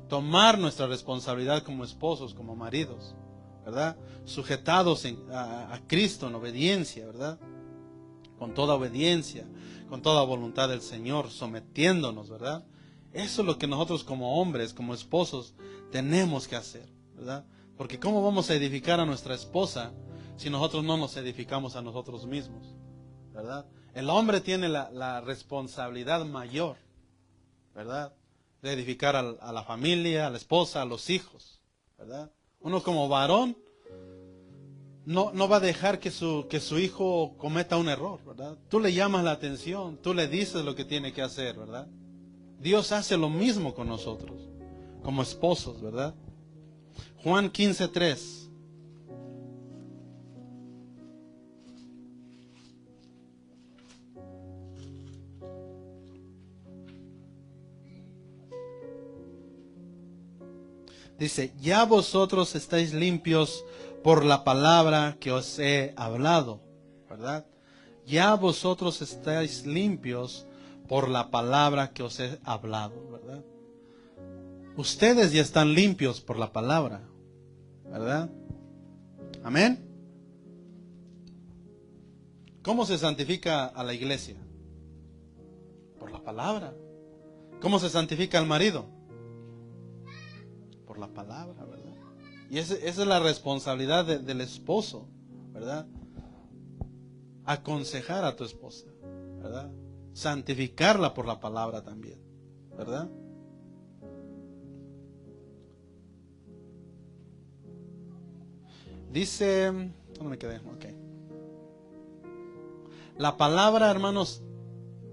Tomar nuestra responsabilidad como esposos, como maridos, ¿verdad? Sujetados a Cristo en obediencia, ¿verdad? Con toda obediencia, con toda voluntad del Señor, sometiéndonos, ¿verdad? Eso es lo que nosotros como hombres, como esposos, tenemos que hacer, ¿verdad? Porque ¿cómo vamos a edificar a nuestra esposa si nosotros no nos edificamos a nosotros mismos, ¿verdad? El hombre tiene la responsabilidad mayor, ¿verdad? De edificar a la familia, a la esposa, a los hijos, ¿verdad? Uno como varón no va a dejar que su hijo cometa un error, ¿verdad? Tú le llamas la atención, tú le dices lo que tiene que hacer, ¿verdad? Dios hace lo mismo con nosotros, como esposos, ¿verdad? Juan 15:3. Dice, ya vosotros estáis limpios por la palabra que os he hablado, ¿verdad? Ya vosotros estáis limpios por la palabra que os he hablado, ¿verdad? Ustedes ya están limpios por la palabra, ¿verdad? Amén. ¿Cómo se santifica a la iglesia? Por la palabra. ¿Cómo se santifica al marido? Por la palabra, ¿verdad? Y esa es la responsabilidad del esposo, ¿verdad? Aconsejar a tu esposa, ¿verdad? Santificarla por la palabra también, ¿verdad? Dice, ¿dónde me quedé? Ok. La palabra, hermanos,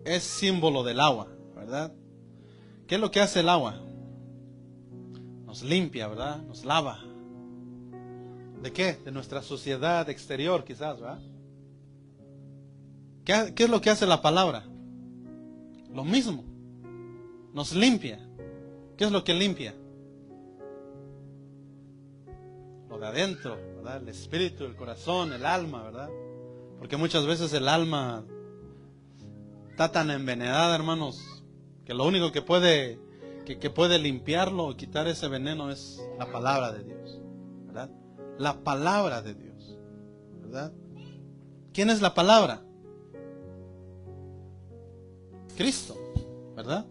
es símbolo del agua, ¿verdad? ¿Qué es lo que hace el agua? Nos limpia, ¿verdad? Nos lava. ¿De qué? De nuestra suciedad exterior, quizás, ¿verdad? ¿Qué es lo que hace la palabra? Lo mismo. Nos limpia. ¿Qué es lo que limpia? Lo de adentro, ¿verdad? El espíritu, el corazón, el alma, ¿verdad? Porque muchas veces el alma está tan envenenada, hermanos, que lo único que puede limpiarlo o quitar ese veneno es la palabra de Dios, ¿verdad? La palabra de Dios, ¿verdad? ¿Quién es la palabra? Cristo, ¿verdad?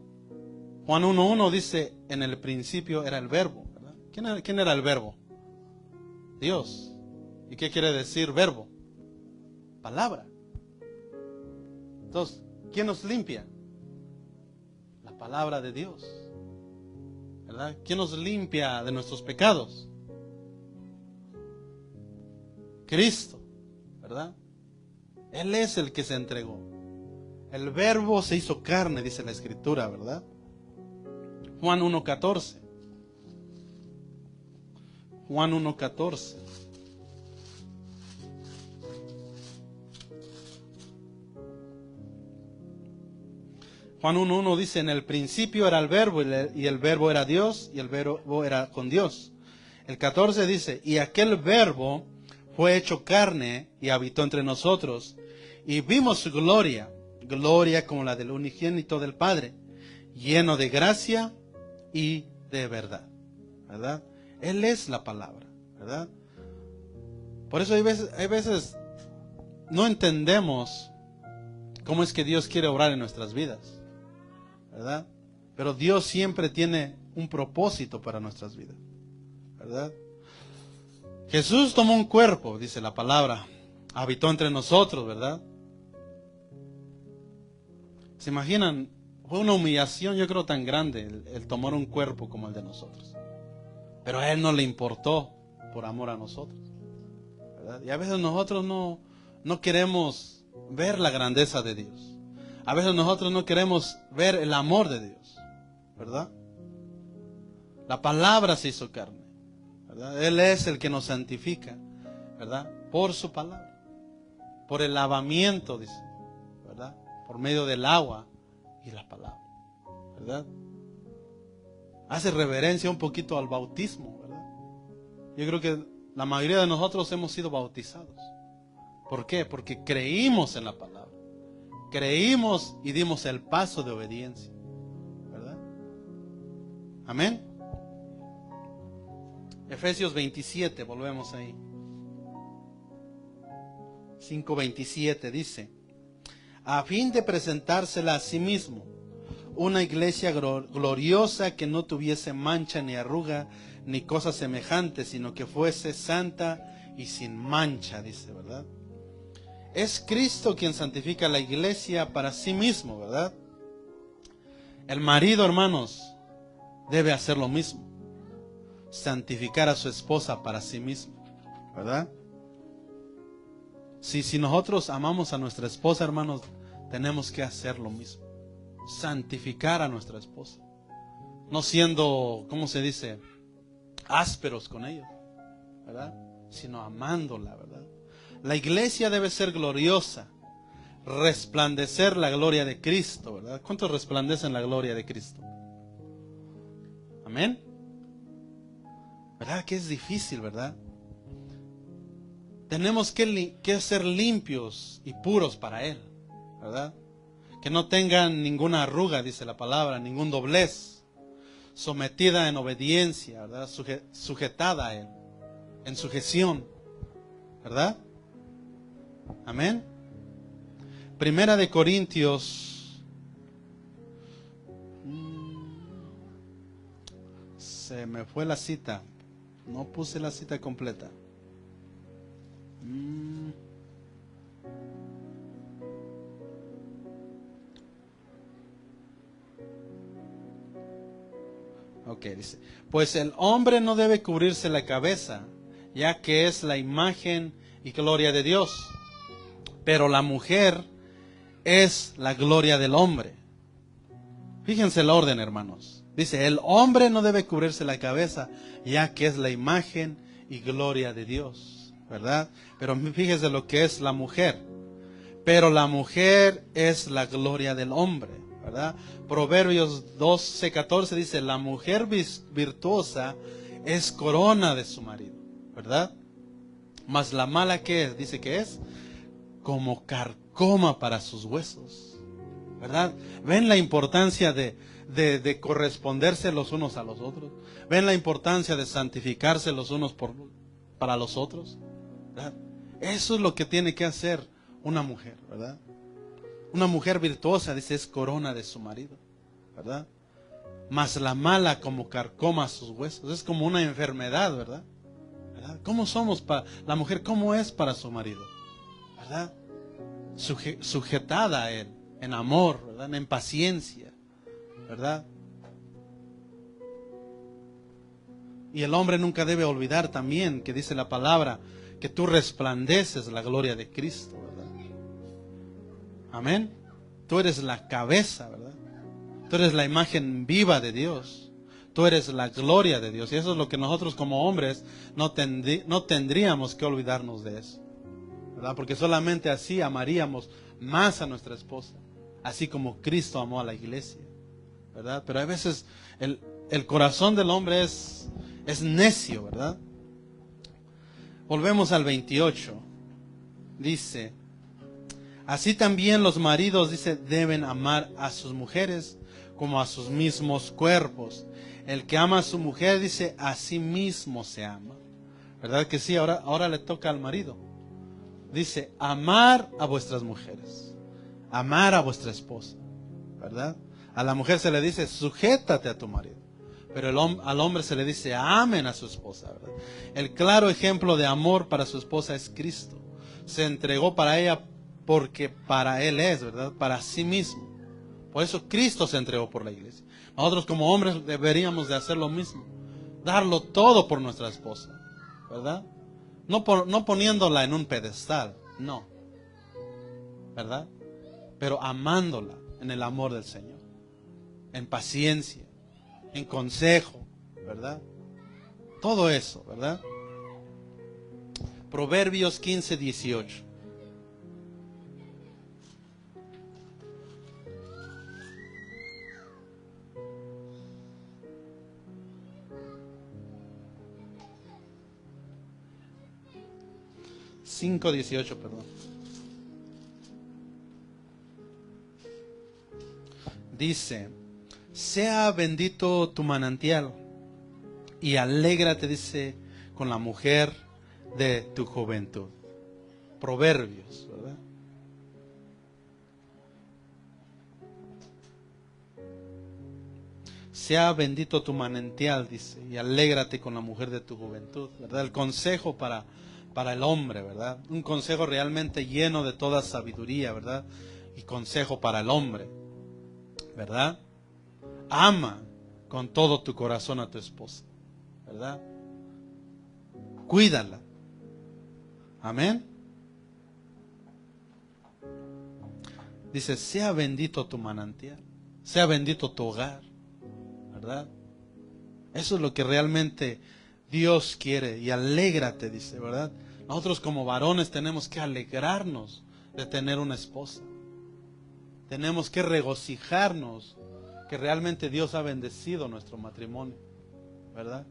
Juan 1:1 dice, en el principio era el verbo, ¿verdad? ¿Quién era el verbo? Dios. ¿Y qué quiere decir verbo? Palabra. Entonces, ¿quién nos limpia? La palabra de Dios, ¿verdad? ¿Quién nos limpia de nuestros pecados? Cristo, ¿verdad? Él es el que se entregó. El verbo se hizo carne, dice la Escritura, ¿verdad? Juan 1:14. Juan 1:14. Juan 1:1 dice, en el principio era el verbo y el verbo era Dios y el verbo era con Dios. El 14 dice, y aquel verbo fue hecho carne y habitó entre nosotros y vimos su gloria, gloria como la del unigénito del Padre, lleno de gracia y de verdad, ¿verdad? Él es la palabra, ¿verdad? Por eso hay veces no entendemos cómo es que Dios quiere obrar en nuestras vidas, ¿verdad? Pero Dios siempre tiene un propósito para nuestras vidas, ¿verdad? Jesús tomó un cuerpo, dice la palabra, habitó entre nosotros, ¿verdad? ¿Se imaginan? Fue una humillación, yo creo, tan grande el tomar un cuerpo como el de nosotros. Pero a Él no le importó por amor a nosotros, ¿verdad? Y a veces nosotros no queremos ver la grandeza de Dios. A veces nosotros no queremos ver el amor de Dios, ¿verdad? La palabra se hizo carne, ¿verdad? Él es el que nos santifica, ¿verdad? Por su palabra, por el lavamiento, dice, ¿verdad? Por medio del agua y la palabra, ¿verdad? Hace reverencia un poquito al bautismo, ¿verdad? Yo creo que la mayoría de nosotros hemos sido bautizados. ¿Por qué? Porque creímos en la palabra. creímos y dimos el paso de obediencia, ¿verdad? Amén. Efesios 27, volvemos ahí. 5:27 dice: a fin de presentársela a sí mismo, una iglesia gloriosa, que no tuviese mancha ni arruga ni cosa semejante, sino que fuese santa y sin mancha, dice, ¿verdad? Es Cristo quien santifica a la iglesia para sí mismo, ¿verdad? El marido, hermanos, debe hacer lo mismo, santificar a su esposa para sí mismo, ¿verdad? Si nosotros amamos a nuestra esposa, hermanos, tenemos que hacer lo mismo, santificar a nuestra esposa, no siendo, ¿cómo se dice?, ásperos con ella, ¿verdad?, sino amándola, ¿verdad? La iglesia debe ser gloriosa, resplandecer la gloria de Cristo, ¿verdad? ¿Cuántos resplandecen la gloria de Cristo? Amén. ¿Verdad que es difícil, verdad? Tenemos que ser limpios y puros para Él, ¿verdad? Que no tengan ninguna arruga, dice la palabra, ningún doblez, sometida en obediencia, ¿verdad? Sujetada a Él, en sujeción, ¿verdad? Amén. Primera de Corintios, se me fue la cita, no puse la cita completa. Ok, dice: pues el hombre no debe cubrirse la cabeza, ya que es la imagen y gloria de Dios, pero la mujer es la gloria del hombre. Fíjense el orden, hermanos. Dice: el hombre no debe cubrirse la cabeza, ya que es la imagen y gloria de Dios, ¿verdad? Pero fíjense lo que es la mujer. Pero la mujer es la gloria del hombre, ¿verdad? Proverbios 12:14 dice: la mujer virtuosa es corona de su marido, ¿verdad? Mas la mala, ¿qué es? Dice que es como carcoma para sus huesos, ¿verdad? ¿Ven la importancia de corresponderse los unos a los otros? ¿Ven la importancia de santificarse los unos para los otros? ¿Verdad? Eso es lo que tiene que hacer una mujer, ¿verdad? Una mujer virtuosa, dice, es corona de su marido, ¿verdad? Mas la mala como carcoma sus huesos. Es como una enfermedad, ¿verdad? ¿Verdad? ¿Cómo somos la mujer? ¿Cómo es para su marido? ¿Verdad? Sujetada a él, en amor, ¿verdad? En paciencia, ¿verdad? Y el hombre nunca debe olvidar también que dice la palabra que tú resplandeces la gloria de Cristo, ¿verdad? Amén. Tú eres la cabeza, ¿verdad? Tú eres la imagen viva de Dios. Tú eres la gloria de Dios. Y eso es lo que nosotros como hombres no tendríamos que olvidarnos de eso, ¿verdad? Porque solamente así amaríamos más a nuestra esposa, así como Cristo amó a la iglesia, ¿verdad? Pero a veces el corazón del hombre es necio, ¿verdad? Volvemos al 28. Dice: así también los maridos, dice, deben amar a sus mujeres como a sus mismos cuerpos. El que ama a su mujer, dice, a sí mismo se ama. ¿Verdad que sí? Ahora le toca al marido. Dice: amar a vuestras mujeres, amar a vuestra esposa, ¿verdad? A la mujer se le dice: sujétate a tu marido. Pero al hombre se le dice: amen a su esposa, ¿verdad? El claro ejemplo de amor para su esposa es Cristo. Se entregó para ella porque para Él es, ¿verdad? Para sí mismo. Por eso Cristo se entregó por la iglesia. Nosotros como hombres deberíamos de hacer lo mismo. Darlo todo por nuestra esposa, ¿verdad? No poniéndola en un pedestal, no, ¿verdad? Pero amándola en el amor del Señor, en paciencia, en consejo, ¿verdad? Todo eso, ¿verdad? Proverbios 15:18. Perdón. dice, sea bendito tu manantial y alégrate, dice, con la mujer de tu juventud. Proverbios, ¿verdad? Sea bendito tu manantial, dice, y alégrate con la mujer de tu juventud, ¿verdad? El consejo para el hombre, ¿verdad? Un consejo realmente lleno de toda sabiduría, ¿verdad? Y consejo para el hombre, ¿verdad? Ama con todo tu corazón a tu esposa, ¿verdad? Cuídala. Amén. Dice, sea bendito tu manantial, sea bendito tu hogar, ¿verdad? Eso es lo que realmente Dios quiere. Y alégrate, dice, ¿verdad? Nosotros como varones tenemos que alegrarnos de tener una esposa. Tenemos que regocijarnos que realmente Dios ha bendecido nuestro matrimonio, ¿verdad?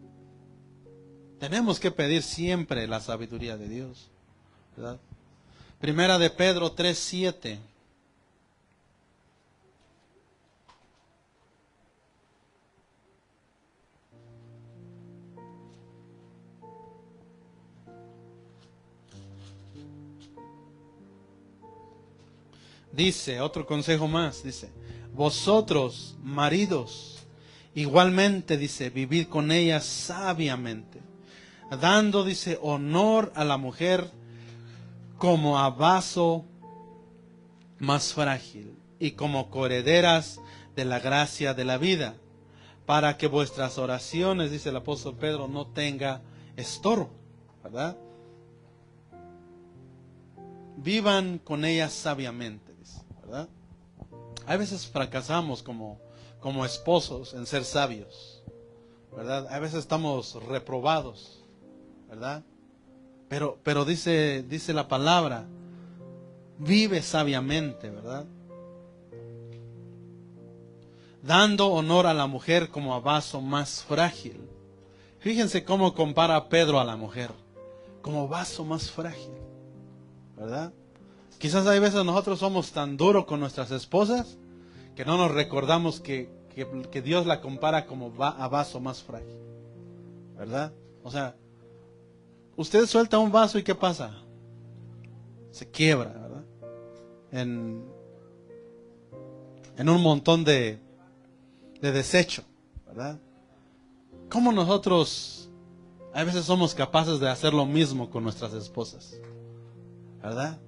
Tenemos que pedir siempre la sabiduría de Dios, ¿verdad? Primera de Pedro 3:7. Dice, otro consejo más, dice, vosotros, maridos, igualmente, dice, vivid con ella sabiamente, dando, dice, honor a la mujer como a vaso más frágil y como coherederas de la gracia de la vida, para que vuestras oraciones, dice el apóstol Pedro, no tenga estorbo, ¿verdad? Vivan con ella sabiamente, dice, ¿verdad? A veces fracasamos como esposos en ser sabios, ¿verdad? A veces estamos reprobados, ¿verdad? Pero dice la palabra, vive sabiamente, ¿verdad? Dando honor a la mujer como a vaso más frágil. Fíjense cómo compara Pedro a la mujer, como vaso más frágil, ¿verdad? Quizás hay veces nosotros somos tan duros con nuestras esposas que no nos recordamos que Dios la compara como a vaso más frágil, ¿verdad? O sea, usted suelta un vaso y ¿qué pasa? Se quiebra, ¿verdad? En un montón de desecho, ¿verdad? ¿Cómo nosotros a veces somos capaces de hacer lo mismo con nuestras esposas? ¿Verdad?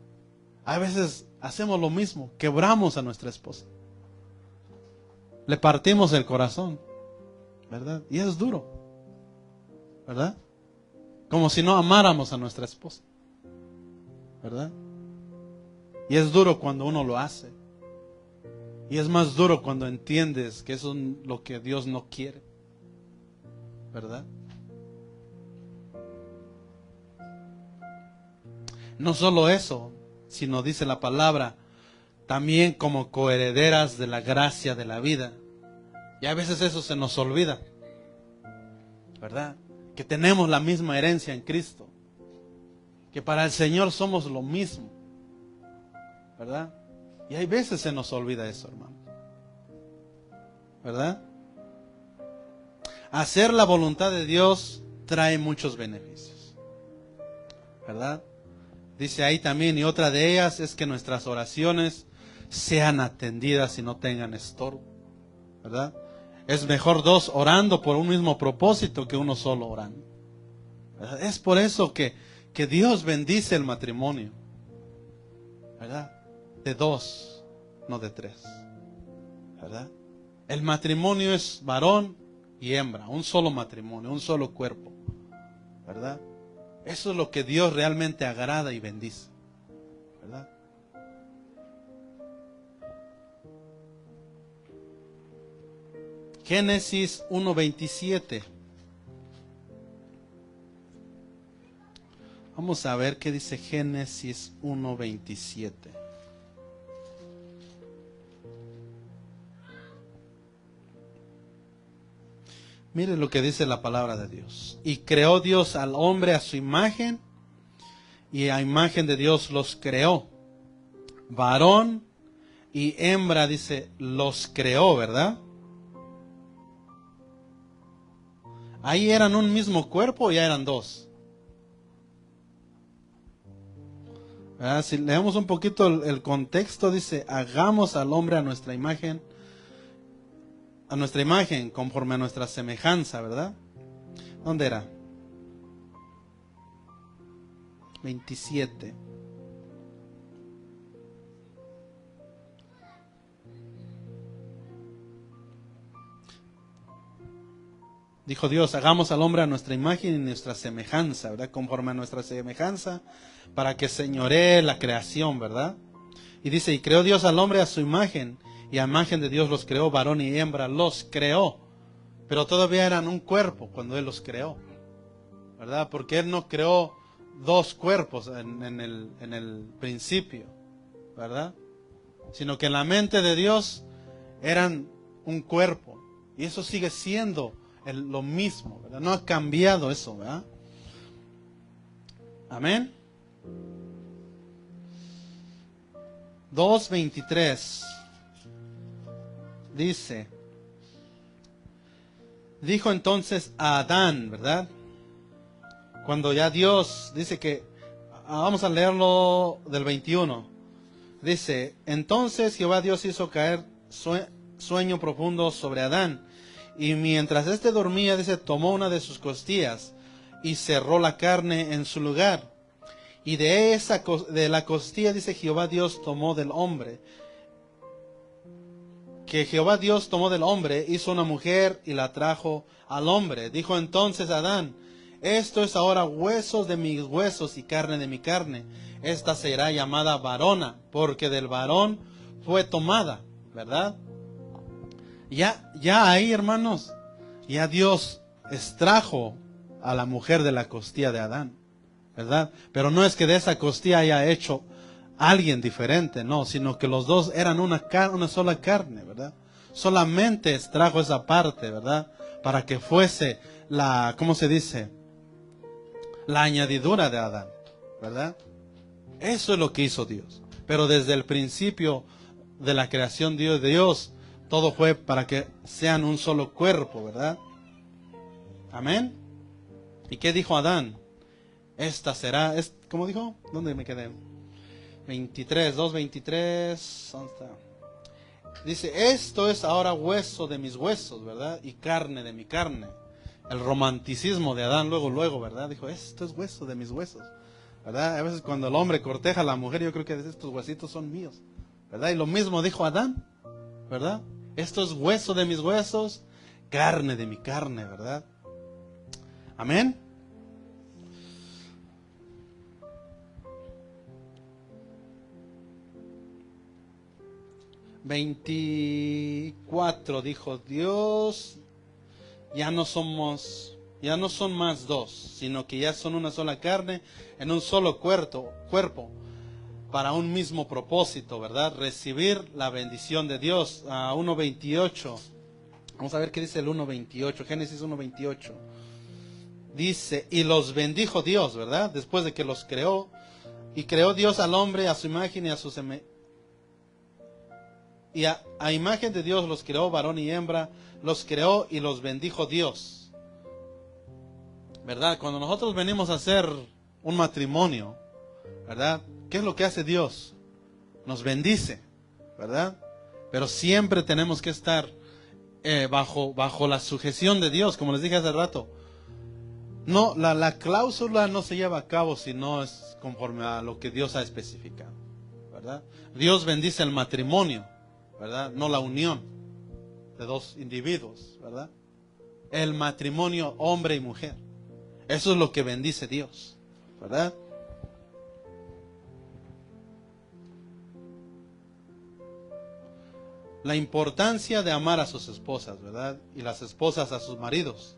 A veces hacemos lo mismo, quebramos a nuestra esposa. Le partimos el corazón, ¿verdad? Y es duro, ¿verdad? Como si no amáramos a nuestra esposa, ¿verdad? Y es duro cuando uno lo hace. Y es más duro cuando entiendes que eso es lo que Dios no quiere, ¿verdad? No solo eso, sino dice la palabra, también como coherederas de la gracia de la vida. Y a veces eso se nos olvida, ¿verdad? Que tenemos la misma herencia en Cristo, que para el Señor somos lo mismo, ¿verdad? Y hay veces se nos olvida eso, hermano, ¿verdad? Hacer la voluntad de Dios trae muchos beneficios, ¿verdad? Dice ahí también, y otra de ellas es que nuestras oraciones sean atendidas y no tengan estorbo, ¿verdad? Es mejor dos orando por un mismo propósito que uno solo orando, ¿verdad? Es por eso que Dios bendice el matrimonio, ¿verdad? De dos, no de tres, ¿verdad? El matrimonio es varón y hembra, un solo matrimonio, un solo cuerpo, ¿verdad? Eso es lo que Dios realmente agrada y bendice, ¿verdad? Génesis 1:27. Vamos a ver qué dice Génesis 1:27. Mire lo que dice la palabra de Dios. Y creó Dios al hombre a su imagen, y a imagen de Dios los creó. Varón y hembra, dice, los creó, ¿verdad? Ahí eran un mismo cuerpo o ya eran dos. ¿Verdad? Si leemos un poquito el contexto, dice, hagamos al hombre a nuestra imagen, conforme a nuestra semejanza, ¿verdad? ¿Dónde era? 27. Dijo Dios, hagamos al hombre a nuestra imagen y nuestra semejanza, ¿verdad? Conforme a nuestra semejanza, para que señoree la creación, ¿verdad? Y dice, y creó Dios al hombre a su imagen, y a imagen de Dios los creó, varón y hembra los creó. Pero todavía eran un cuerpo cuando Él los creó, ¿verdad? Porque Él no creó dos cuerpos en el principio, ¿verdad? Sino que en la mente de Dios eran un cuerpo. Y eso sigue siendo lo mismo, ¿verdad? No ha cambiado eso, ¿verdad? Amén. 2:23 dice, dijo entonces a Adán, ¿verdad? Cuando ya Dios dice que, vamos a leerlo del 21, dice, entonces Jehová Dios hizo caer sueño profundo sobre Adán, y mientras éste dormía, dice, tomó una de sus costillas y cerró la carne en su lugar. Y de la costilla, dice, Jehová Dios tomó del hombre. Que Jehová Dios tomó del hombre, hizo una mujer y la trajo al hombre. Dijo entonces Adán, esto es ahora huesos de mis huesos y carne de mi carne. Esta será llamada varona, porque del varón fue tomada, ¿verdad? Ya ahí, hermanos, ya Dios extrajo a la mujer de la costilla de Adán, ¿verdad? Pero no es que de esa costilla haya hecho alguien diferente, no, sino que los dos eran una sola carne, ¿verdad? Solamente extrajo esa parte, ¿verdad? Para que fuese ¿cómo se dice? La añadidura de Adán, ¿verdad? Eso es lo que hizo Dios. Pero desde el principio de la creación de Dios, todo fue para que sean un solo cuerpo, ¿verdad? Amén. ¿Y qué dijo Adán? Esta será, ¿cómo dijo? ¿Dónde me quedé? 23, 2:23, ¿dónde está? Dice, esto es ahora hueso de mis huesos, ¿verdad? Y carne de mi carne. El romanticismo de Adán, luego, ¿verdad? Dijo, esto es hueso de mis huesos, ¿verdad? A veces cuando el hombre corteja a la mujer, yo creo que estos huesitos son míos, ¿verdad? Y lo mismo dijo Adán, ¿verdad? Esto es hueso de mis huesos, carne de mi carne, ¿verdad? Amén. (24) dijo Dios, ya no son más dos, sino que ya son una sola carne, en un solo cuerpo, para un mismo propósito, ¿verdad? Recibir la bendición de Dios. A 1:28. Vamos a ver qué dice el 1:28, Génesis 1:28. Dice, y los bendijo Dios, ¿verdad? Después de que los creó, y creó Dios al hombre a su imagen y a su semejanza. Y a imagen de Dios los creó, varón y hembra, los creó y los bendijo Dios. ¿Verdad? Cuando nosotros venimos a hacer un matrimonio, ¿verdad? ¿Qué es lo que hace Dios? Nos bendice, ¿verdad? Pero siempre tenemos que estar bajo la sujeción de Dios, como les dije hace rato. No, la cláusula no se lleva a cabo si no es conforme a lo que Dios ha especificado, ¿verdad? Dios bendice el matrimonio, ¿verdad? No la unión de dos individuos, ¿verdad? El matrimonio hombre y mujer. Eso es lo que bendice Dios, ¿verdad? La importancia de amar a sus esposas, ¿verdad? Y las esposas a sus maridos.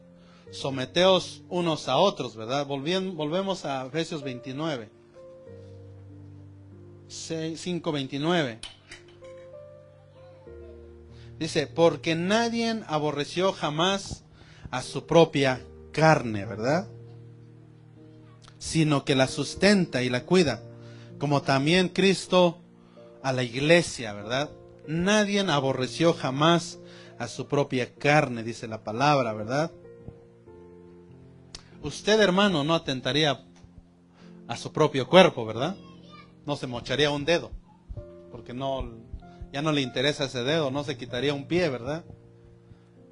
Someteos unos a otros, ¿verdad? Volvemos a Efesios 29. 5:29. Dice, porque nadie aborreció jamás a su propia carne, ¿verdad? Sino que la sustenta y la cuida, como también Cristo a la iglesia, ¿verdad? Nadie aborreció jamás a su propia carne, dice la palabra, ¿verdad? Usted, hermano, no atentaría a su propio cuerpo, ¿verdad? No se mocharía un dedo, porque ya no le interesa ese dedo, no se quitaría un pie, ¿verdad?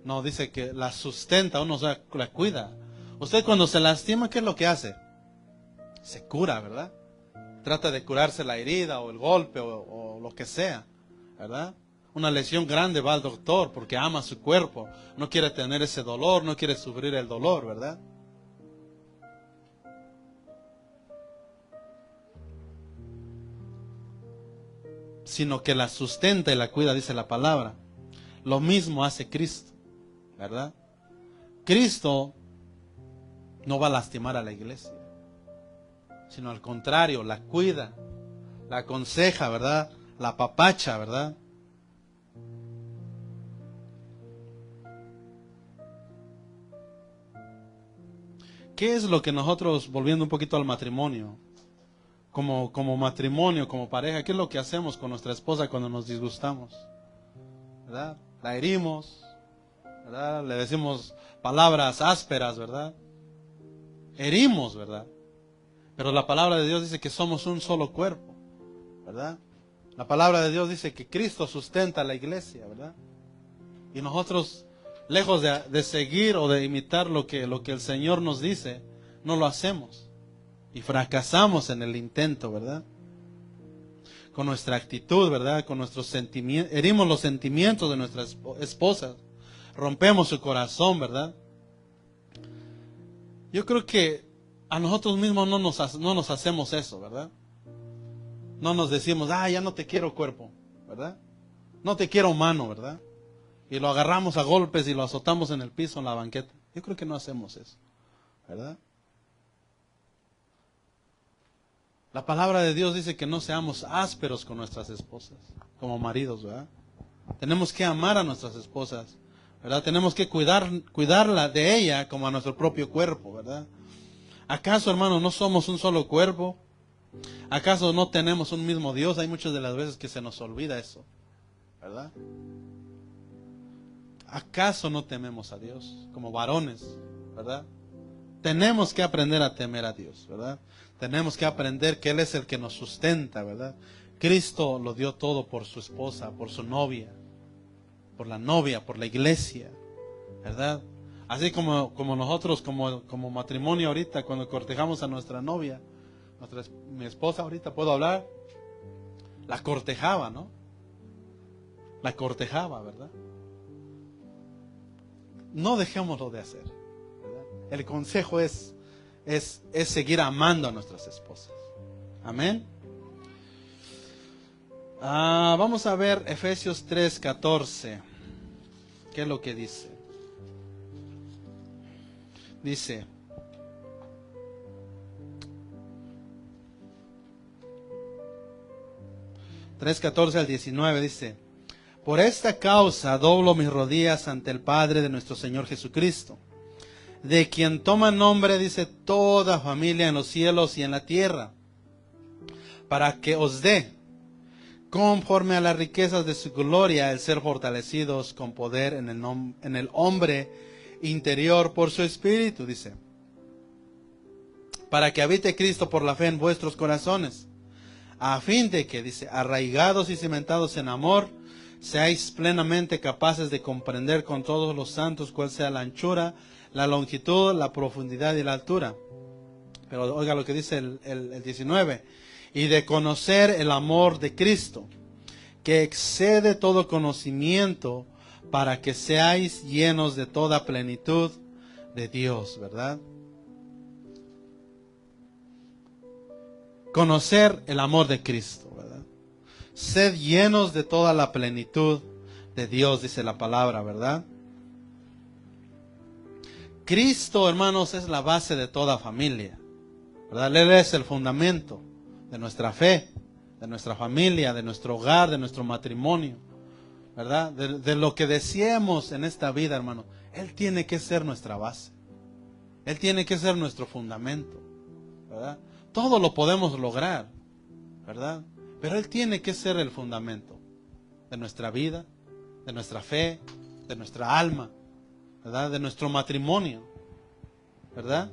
No, dice que la sustenta, uno la cuida. Usted cuando se lastima, ¿qué es lo que hace? Se cura, ¿verdad? Trata de curarse la herida o el golpe o lo que sea, ¿verdad? Una lesión grande va al doctor porque ama su cuerpo, no quiere tener ese dolor, no quiere sufrir el dolor, ¿verdad? Sino que la sustenta y la cuida, dice la palabra. Lo mismo hace Cristo, ¿verdad? Cristo no va a lastimar a la iglesia, sino al contrario, la cuida, la aconseja, ¿verdad? La apapacha, ¿verdad? ¿Qué es lo que nosotros, volviendo un poquito al matrimonio, como matrimonio, como pareja, qué es lo que hacemos con nuestra esposa cuando nos disgustamos? ¿Verdad? La herimos, ¿verdad? Le decimos palabras ásperas, ¿verdad? Herimos, ¿verdad? Pero la palabra de Dios dice que somos un solo cuerpo, ¿verdad? La palabra de Dios dice que Cristo sustenta a la iglesia, ¿verdad? Y nosotros, lejos de seguir o de imitar lo que el Señor nos dice, no lo hacemos. Y fracasamos en el intento, ¿verdad? Con nuestra actitud, ¿verdad? Con nuestros sentimientos, herimos los sentimientos de nuestras esposas, rompemos su corazón, ¿verdad? Yo creo que a nosotros mismos no nos hacemos eso, ¿verdad? No nos decimos, ya no te quiero cuerpo, ¿verdad? No te quiero mano, ¿verdad? Y lo agarramos a golpes y lo azotamos en el piso, en la banqueta. Yo creo que no hacemos eso, ¿verdad? La palabra de Dios dice que no seamos ásperos con nuestras esposas, como maridos, ¿verdad? Tenemos que amar a nuestras esposas, ¿verdad? Tenemos que cuidarla de ella como a nuestro propio cuerpo, ¿verdad? ¿Acaso, hermano, no somos un solo cuerpo? ¿Acaso no tenemos un mismo Dios? Hay muchas de las veces que se nos olvida eso, ¿verdad? ¿Acaso no tememos a Dios como varones, ¿verdad? Tenemos que aprender a temer a Dios, ¿verdad? Tenemos que aprender que Él es el que nos sustenta, ¿verdad? Cristo lo dio todo por su esposa, por su novia, por la novia, por la iglesia, ¿verdad? Así como nosotros, como matrimonio ahorita, cuando cortejamos a nuestra novia, mi esposa ahorita, ¿puedo hablar? La cortejaba, ¿no? La cortejaba, ¿verdad? No dejémoslo de hacer, ¿verdad? El consejo es seguir amando a nuestras esposas. Amén. Vamos a ver Efesios 3:14. ¿Qué es lo que dice? Dice: (3:14 al 19) dice: por esta causa doblo mis rodillas ante el Padre de nuestro Señor Jesucristo, de quien toma nombre, dice, toda familia en los cielos y en la tierra, para que os dé, conforme a las riquezas de su gloria, el ser fortalecidos con poder en el hombre interior por su Espíritu, dice, para que habite Cristo por la fe en vuestros corazones, a fin de que, dice, arraigados y cimentados en amor, seáis plenamente capaces de comprender con todos los santos cuál sea la anchura, la longitud, la profundidad y la altura. Pero oiga lo que dice el 19. Y de conocer el amor de Cristo, que excede todo conocimiento, para que seáis llenos de toda plenitud de Dios, ¿verdad? Conocer el amor de Cristo, ¿verdad? Sed llenos de toda la plenitud de Dios, dice la palabra, ¿verdad? Cristo, hermanos, es la base de toda familia, ¿verdad? Él es el fundamento de nuestra fe, de nuestra familia, de nuestro hogar, de nuestro matrimonio, ¿verdad? De lo que deseemos en esta vida, hermano. Él tiene que ser nuestra base. Él tiene que ser nuestro fundamento, ¿verdad? Todo lo podemos lograr, ¿verdad? Pero Él tiene que ser el fundamento. de nuestra vida, de nuestra fe, de nuestra alma, ¿verdad? De nuestro matrimonio, ¿verdad?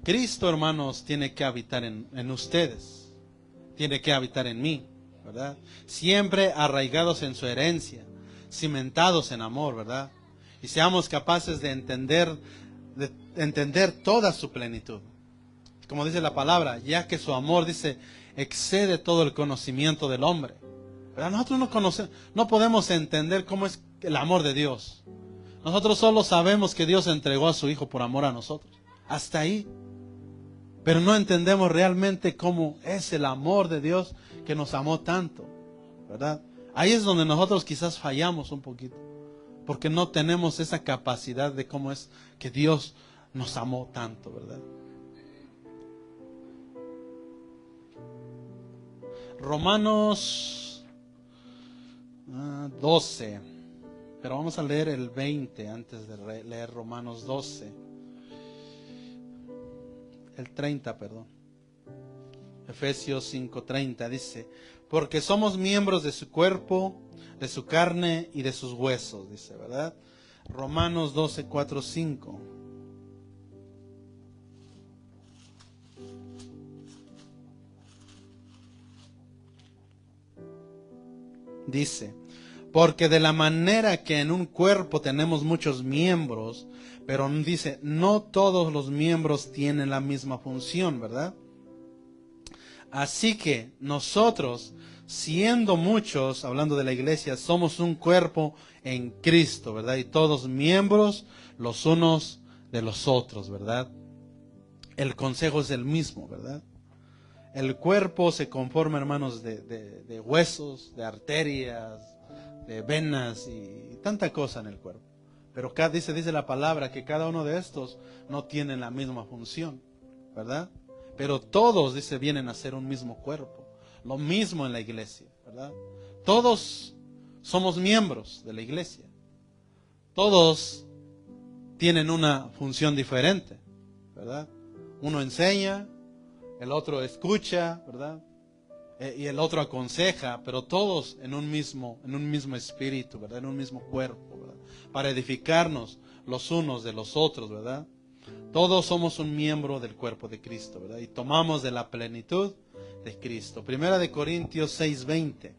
Cristo, hermanos, tiene que habitar en ustedes, tiene que habitar en mí, ¿verdad? Siempre arraigados en su herencia, cimentados en amor, ¿verdad? Y seamos capaces de entender toda su plenitud. Como dice la palabra, ya que su amor, dice, excede todo el conocimiento del hombre, ¿verdad? Nosotros no podemos entender cómo es el amor de Dios. Nosotros solo sabemos que Dios entregó a su Hijo por amor a nosotros. Hasta ahí. Pero no entendemos realmente cómo es el amor de Dios que nos amó tanto, ¿verdad? Ahí es donde nosotros quizás fallamos un poquito, porque no tenemos esa capacidad de cómo es que Dios nos amó tanto, ¿verdad? Romanos 12, pero vamos a leer el 20 antes de leer Romanos 12. El 30, perdón. Efesios 5:30 dice, porque somos miembros de su cuerpo, de su carne y de sus huesos, dice, ¿verdad? Romanos 12:4-5. Dice, porque de la manera que en un cuerpo tenemos muchos miembros, pero dice, no todos los miembros tienen la misma función, ¿verdad? Así que nosotros, siendo muchos, hablando de la iglesia, somos un cuerpo en Cristo, ¿verdad? Y todos miembros los unos de los otros, ¿verdad? El consejo es el mismo, ¿verdad? El cuerpo se conforma, hermanos, de huesos, de arterias, de venas y tanta cosa en el cuerpo. Pero acá dice la palabra que cada uno de estos no tienen la misma función, ¿verdad? Pero todos, dice, vienen a ser un mismo cuerpo. Lo mismo en la iglesia, ¿verdad? Todos somos miembros de la iglesia. Todos tienen una función diferente, ¿verdad? Uno enseña, el otro escucha, ¿verdad? Y el otro aconseja, pero todos en un mismo espíritu, ¿verdad? En un mismo cuerpo, ¿verdad? Para edificarnos los unos de los otros, ¿verdad? Todos somos un miembro del cuerpo de Cristo, ¿verdad? Y tomamos de la plenitud de Cristo. Primera de Corintios 6:20.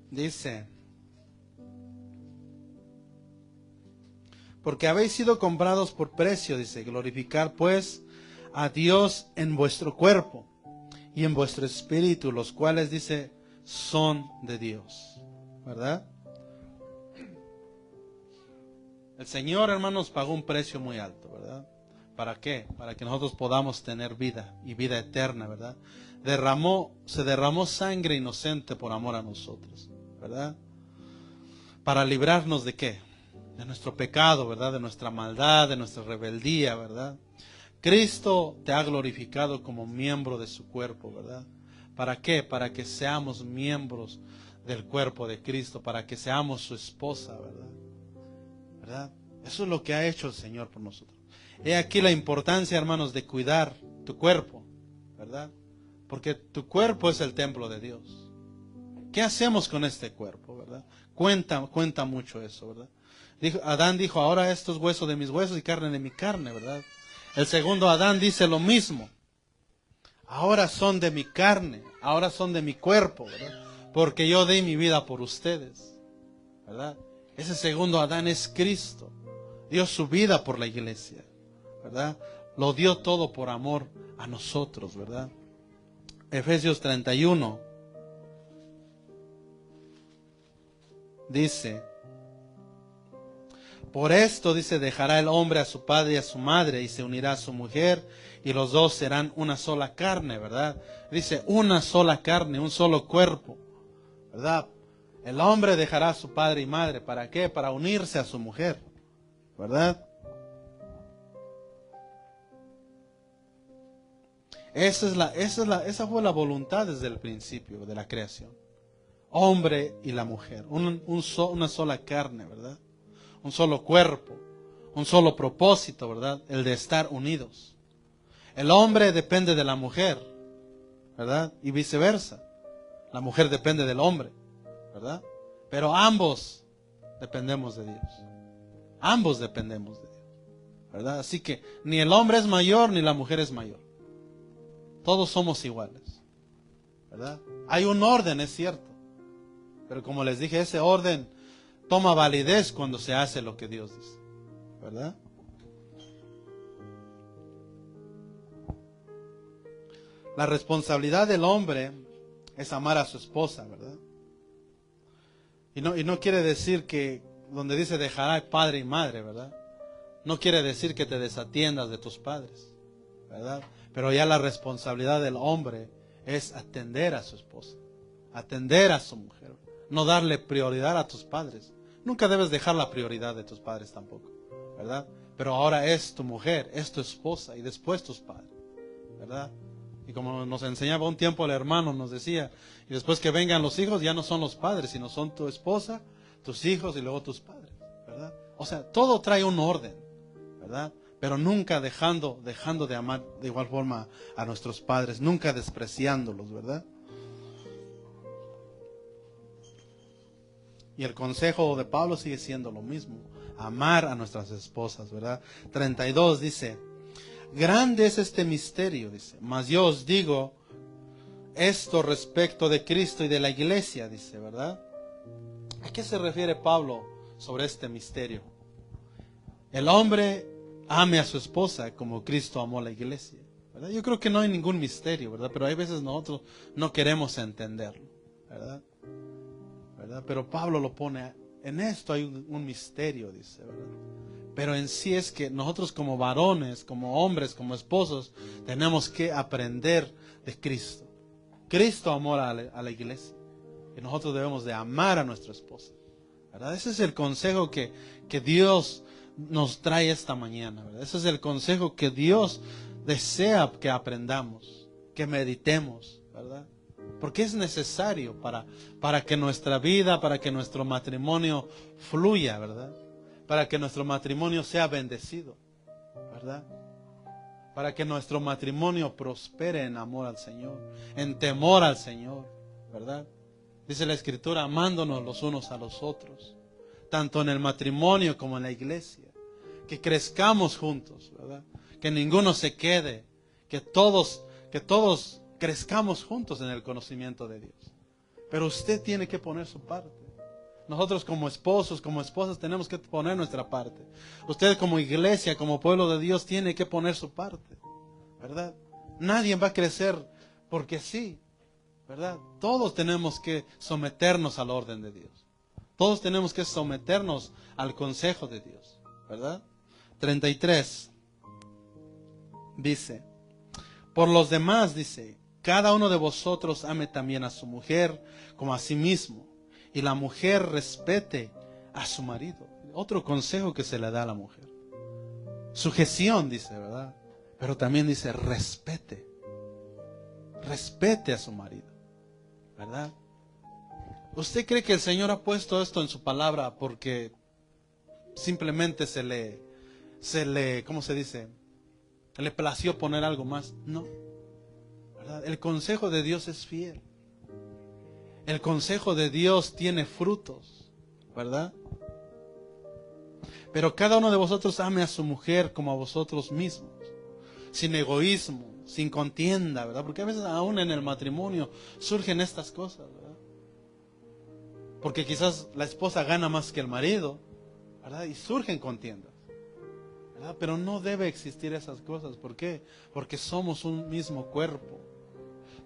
Dice, porque habéis sido comprados por precio, dice, glorificar pues a Dios en vuestro cuerpo y en vuestro espíritu, los cuales, dice, son de Dios, ¿verdad? El Señor, hermanos, pagó un precio muy alto, ¿verdad? ¿Para qué? Para que nosotros podamos tener vida y vida eterna, ¿verdad? Se derramó sangre inocente por amor a nosotros, ¿verdad? Para librarnos de ¿qué? De nuestro pecado, ¿verdad? De nuestra maldad, de nuestra rebeldía, ¿verdad? Cristo te ha glorificado como miembro de su cuerpo, ¿verdad? ¿Para qué? Para que seamos miembros del cuerpo de Cristo, para que seamos su esposa, ¿verdad? ¿Verdad? Eso es lo que ha hecho el Señor por nosotros. He aquí la importancia, hermanos, de cuidar tu cuerpo, ¿verdad? Porque tu cuerpo es el templo de Dios. ¿Qué hacemos con este cuerpo, verdad? Cuenta mucho eso, ¿verdad? Adán dijo, ahora esto es hueso de mis huesos y carne de mi carne, ¿verdad? El segundo Adán dice lo mismo. Ahora son de mi carne, ahora son de mi cuerpo, ¿verdad? Porque yo di mi vida por ustedes, ¿verdad? Ese segundo Adán es Cristo. Dio su vida por la iglesia, ¿verdad? Lo dio todo por amor a nosotros, ¿verdad? Efesios 31 dice, por esto, dice, dejará el hombre a su padre y a su madre y se unirá a su mujer y los dos serán una sola carne, ¿verdad? Dice, una sola carne, un solo cuerpo, ¿verdad? El hombre dejará a su padre y madre. ¿Para qué? Para unirse a su mujer, ¿verdad? Esa fue la voluntad desde el principio de la creación. Hombre y la mujer, una sola carne, ¿verdad? Un solo cuerpo, un solo propósito, ¿verdad? El de estar unidos. El hombre depende de la mujer, ¿verdad? Y viceversa. La mujer depende del hombre, ¿verdad? Pero ambos dependemos de Dios. Ambos dependemos de Dios, ¿verdad? Así que ni el hombre es mayor ni la mujer es mayor. Todos somos iguales, ¿verdad? Hay un orden, es cierto. Pero como les dije, ese orden toma validez cuando se hace lo que Dios dice, ¿verdad? La responsabilidad del hombre es amar a su esposa, ¿verdad? Y no quiere decir que, donde dice dejará padre y madre, ¿verdad? No quiere decir que te desatiendas de tus padres, ¿verdad? Pero ya la responsabilidad del hombre es atender a su esposa, atender a su mujer, no darle prioridad a tus padres. Nunca debes dejar la prioridad de tus padres tampoco, ¿verdad? Pero ahora es tu mujer, es tu esposa y después tus padres, ¿verdad? Y como nos enseñaba un tiempo el hermano, nos decía, y después que vengan los hijos ya no son los padres, sino son tu esposa, tus hijos y luego tus padres, ¿verdad? O sea, todo trae un orden, ¿verdad? Pero nunca dejando de amar de igual forma a nuestros padres, nunca despreciándolos, ¿verdad? Y el consejo de Pablo sigue siendo lo mismo, amar a nuestras esposas, ¿verdad? 32 dice, grande es este misterio, dice, mas yo os digo esto respecto de Cristo y de la iglesia, dice, ¿verdad? ¿A qué se refiere Pablo sobre este misterio? El hombre ame a su esposa como Cristo amó a la iglesia, ¿verdad? Yo creo que no hay ningún misterio, ¿verdad? Pero hay veces nosotros no queremos entenderlo, ¿verdad? Pero Pablo lo pone, en esto hay un misterio, dice, ¿verdad? Pero en sí es que nosotros como varones, como hombres, como esposos, tenemos que aprender de Cristo. Cristo amó a la iglesia y nosotros debemos de amar a nuestra esposa, ¿verdad? Ese es el consejo que Dios nos trae esta mañana, ¿verdad? Ese es el consejo que Dios desea que aprendamos, que meditemos, ¿verdad? Porque es necesario para que nuestra vida, para que nuestro matrimonio fluya, ¿verdad? Para que nuestro matrimonio sea bendecido, ¿verdad? Para que nuestro matrimonio prospere en amor al Señor, en temor al Señor, ¿verdad? Dice la Escritura, amándonos los unos a los otros, tanto en el matrimonio como en la iglesia, que crezcamos juntos, ¿verdad? Que ninguno se quede, que todos crezcamos juntos en el conocimiento de Dios. Pero usted tiene que poner su parte. Nosotros como esposos, como esposas tenemos que poner nuestra parte. Usted como iglesia, como pueblo de Dios tiene que poner su parte, ¿verdad? Nadie va a crecer porque sí, ¿verdad? Todos tenemos que someternos al orden de Dios. Todos tenemos que someternos al consejo de Dios, ¿verdad? 33 dice, por los demás, dice, cada uno de vosotros ame también a su mujer como a sí mismo, y la mujer respete a su marido. Otro consejo que se le da a la mujer. Sujeción, dice, ¿verdad? Pero también dice, respete a su marido, ¿verdad? ¿Usted cree que el Señor ha puesto esto en su palabra porque simplemente se le, ¿cómo se dice? ¿Le plació poner algo más? No, ¿verdad? El consejo de Dios es fiel. El consejo de Dios tiene frutos, ¿verdad? Pero cada uno de vosotros ame a su mujer como a vosotros mismos, sin egoísmo, sin contienda, ¿verdad? Porque a veces aún en el matrimonio surgen estas cosas, ¿verdad? Porque quizás la esposa gana más que el marido, ¿verdad? Y surgen contiendas, ¿verdad? Pero no debe existir esas cosas. ¿Por qué? Porque somos un mismo cuerpo.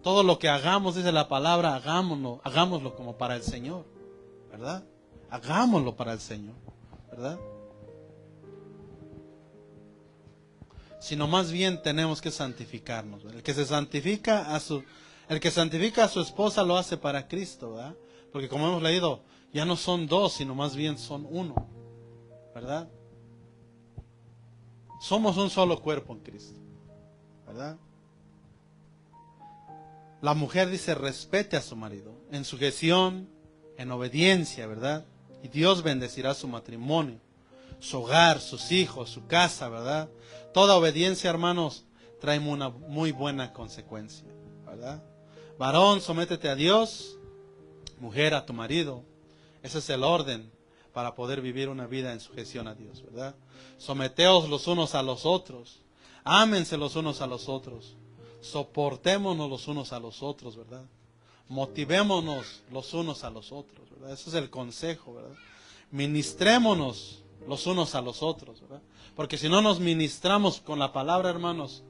Todo lo que hagamos, dice la palabra, hagámoslo como para el Señor, ¿verdad? Hagámoslo para el Señor, ¿verdad? Sino más bien tenemos que santificarnos. El que santifica a su esposa lo hace para Cristo, ¿verdad? Porque como hemos leído, ya no son dos, sino más bien son uno, ¿verdad? Somos un solo cuerpo en Cristo, ¿verdad? La mujer dice, respete a su marido, en sujeción, en obediencia, ¿verdad? Y Dios bendecirá su matrimonio, su hogar, sus hijos, su casa, ¿verdad? Toda obediencia, hermanos, trae una muy buena consecuencia, ¿verdad? Varón, sométete a Dios, mujer a tu marido. Ese es el orden para poder vivir una vida en sujeción a Dios, ¿verdad? Someteos los unos a los otros, ámense los unos a los otros, soportémonos los unos a los otros, ¿verdad? Motivémonos los unos a los otros, ¿verdad? Ese es el consejo, ¿verdad? Ministrémonos los unos a los otros, ¿verdad? Porque si no nos ministramos con la palabra, hermanos,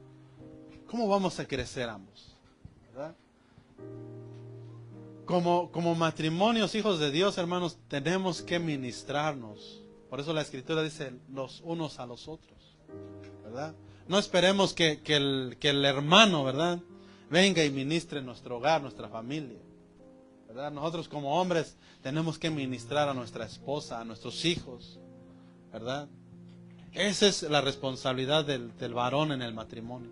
¿cómo vamos a crecer ambos? ¿Verdad? Como matrimonios, hijos de Dios, hermanos, tenemos que ministrarnos. Por eso la Escritura dice los unos a los otros, ¿verdad? No esperemos que el hermano, ¿verdad?, venga y ministre en nuestro hogar, nuestra familia, ¿verdad? Nosotros como hombres tenemos que ministrar a nuestra esposa, a nuestros hijos, ¿verdad? Esa es la responsabilidad del varón en el matrimonio,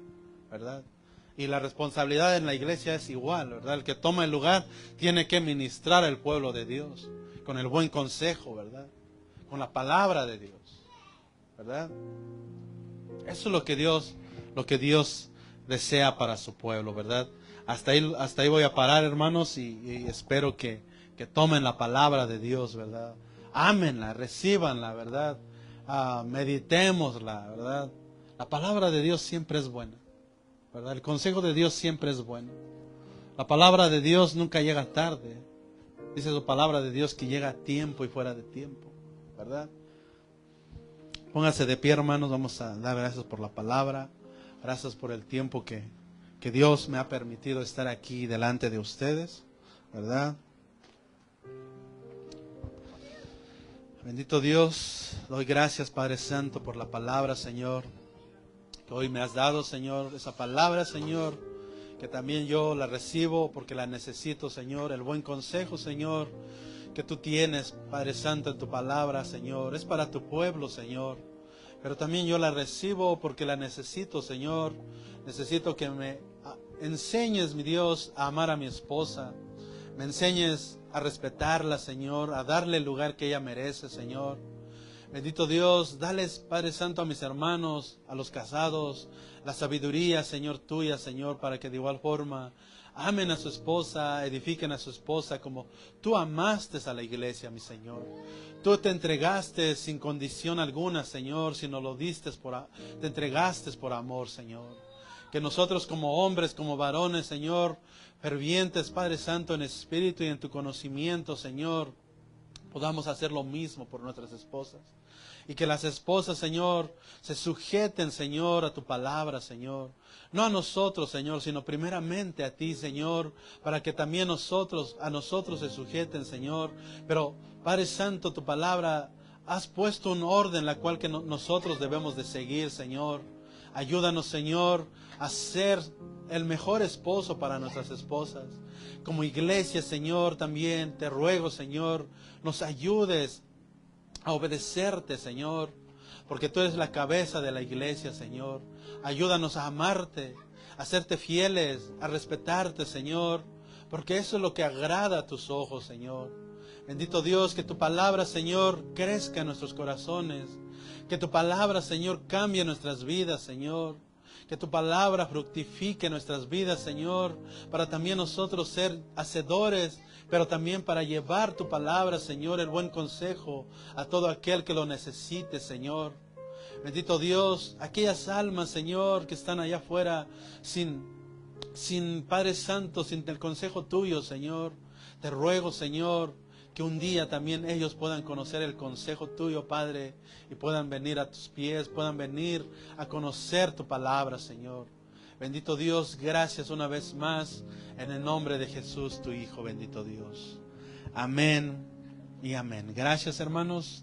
¿verdad? Y la responsabilidad en la iglesia es igual, ¿verdad? El que toma el lugar tiene que ministrar al pueblo de Dios con el buen consejo, ¿verdad? Con la palabra de Dios, ¿verdad? Eso es lo que Dios desea para su pueblo, ¿verdad? Hasta ahí voy a parar, hermanos, y espero que tomen la palabra de Dios, ¿verdad? Ámenla, recíbanla, ¿verdad? Meditémosla, ¿verdad? La palabra de Dios siempre es buena, ¿verdad? El consejo de Dios siempre es bueno. La palabra de Dios nunca llega tarde. Dice su palabra de Dios que llega a tiempo y fuera de tiempo, ¿verdad? Pónganse de pie, hermanos, vamos a dar gracias por la palabra, gracias por el tiempo que Dios me ha permitido estar aquí delante de ustedes, ¿verdad? Bendito Dios, doy gracias, Padre Santo, por la palabra, Señor, que hoy me has dado, Señor, esa palabra, Señor, que también yo la recibo porque la necesito, Señor, el buen consejo, Señor, que tú tienes, Padre Santo, en tu palabra, Señor, es para tu pueblo, Señor, pero también yo la recibo porque la necesito, Señor. Necesito que me enseñes, mi Dios, a amar a mi esposa, me enseñes a respetarla, Señor, a darle el lugar que ella merece, Señor. Bendito Dios, dales, Padre Santo, a mis hermanos, a los casados, la sabiduría, Señor, tuya, Señor, para que de igual forma amen a su esposa, edifiquen a su esposa como tú amaste a la iglesia, mi Señor. Tú te entregaste sin condición alguna, Señor, sino lo diste te entregaste por amor, Señor. Que nosotros como hombres, como varones, Señor, fervientes, Padre Santo, en espíritu y en tu conocimiento, Señor, podamos hacer lo mismo por nuestras esposas. Y que las esposas, Señor, se sujeten, Señor, a tu palabra, Señor. No a nosotros, Señor, sino primeramente a ti, Señor, para que también a nosotros se sujeten, Señor. Pero, Padre Santo, tu palabra, has puesto un orden la cual que nosotros debemos de seguir, Señor. Ayúdanos, Señor, a ser el mejor esposo para nuestras esposas. Como iglesia, Señor, también te ruego, Señor, nos ayudes a obedecerte, Señor, porque tú eres la cabeza de la iglesia, Señor. Ayúdanos a amarte, a serte fieles, a respetarte, Señor, porque eso es lo que agrada a tus ojos, Señor. Bendito Dios, que tu palabra, Señor, crezca en nuestros corazones, que tu palabra, Señor, cambie nuestras vidas, Señor. Que tu palabra fructifique nuestras vidas, Señor, para también nosotros ser hacedores, pero también para llevar tu palabra, Señor, el buen consejo a todo aquel que lo necesite, Señor. Bendito Dios, aquellas almas, Señor, que están allá afuera sin Padre Santo, sin el consejo tuyo, Señor. Te ruego, Señor, que un día también ellos puedan conocer el consejo tuyo, Padre, y puedan venir a tus pies, puedan venir a conocer tu palabra, Señor. Bendito Dios, gracias una vez más, en el nombre de Jesús, tu Hijo, bendito Dios. Amén y amén. Gracias, hermanos.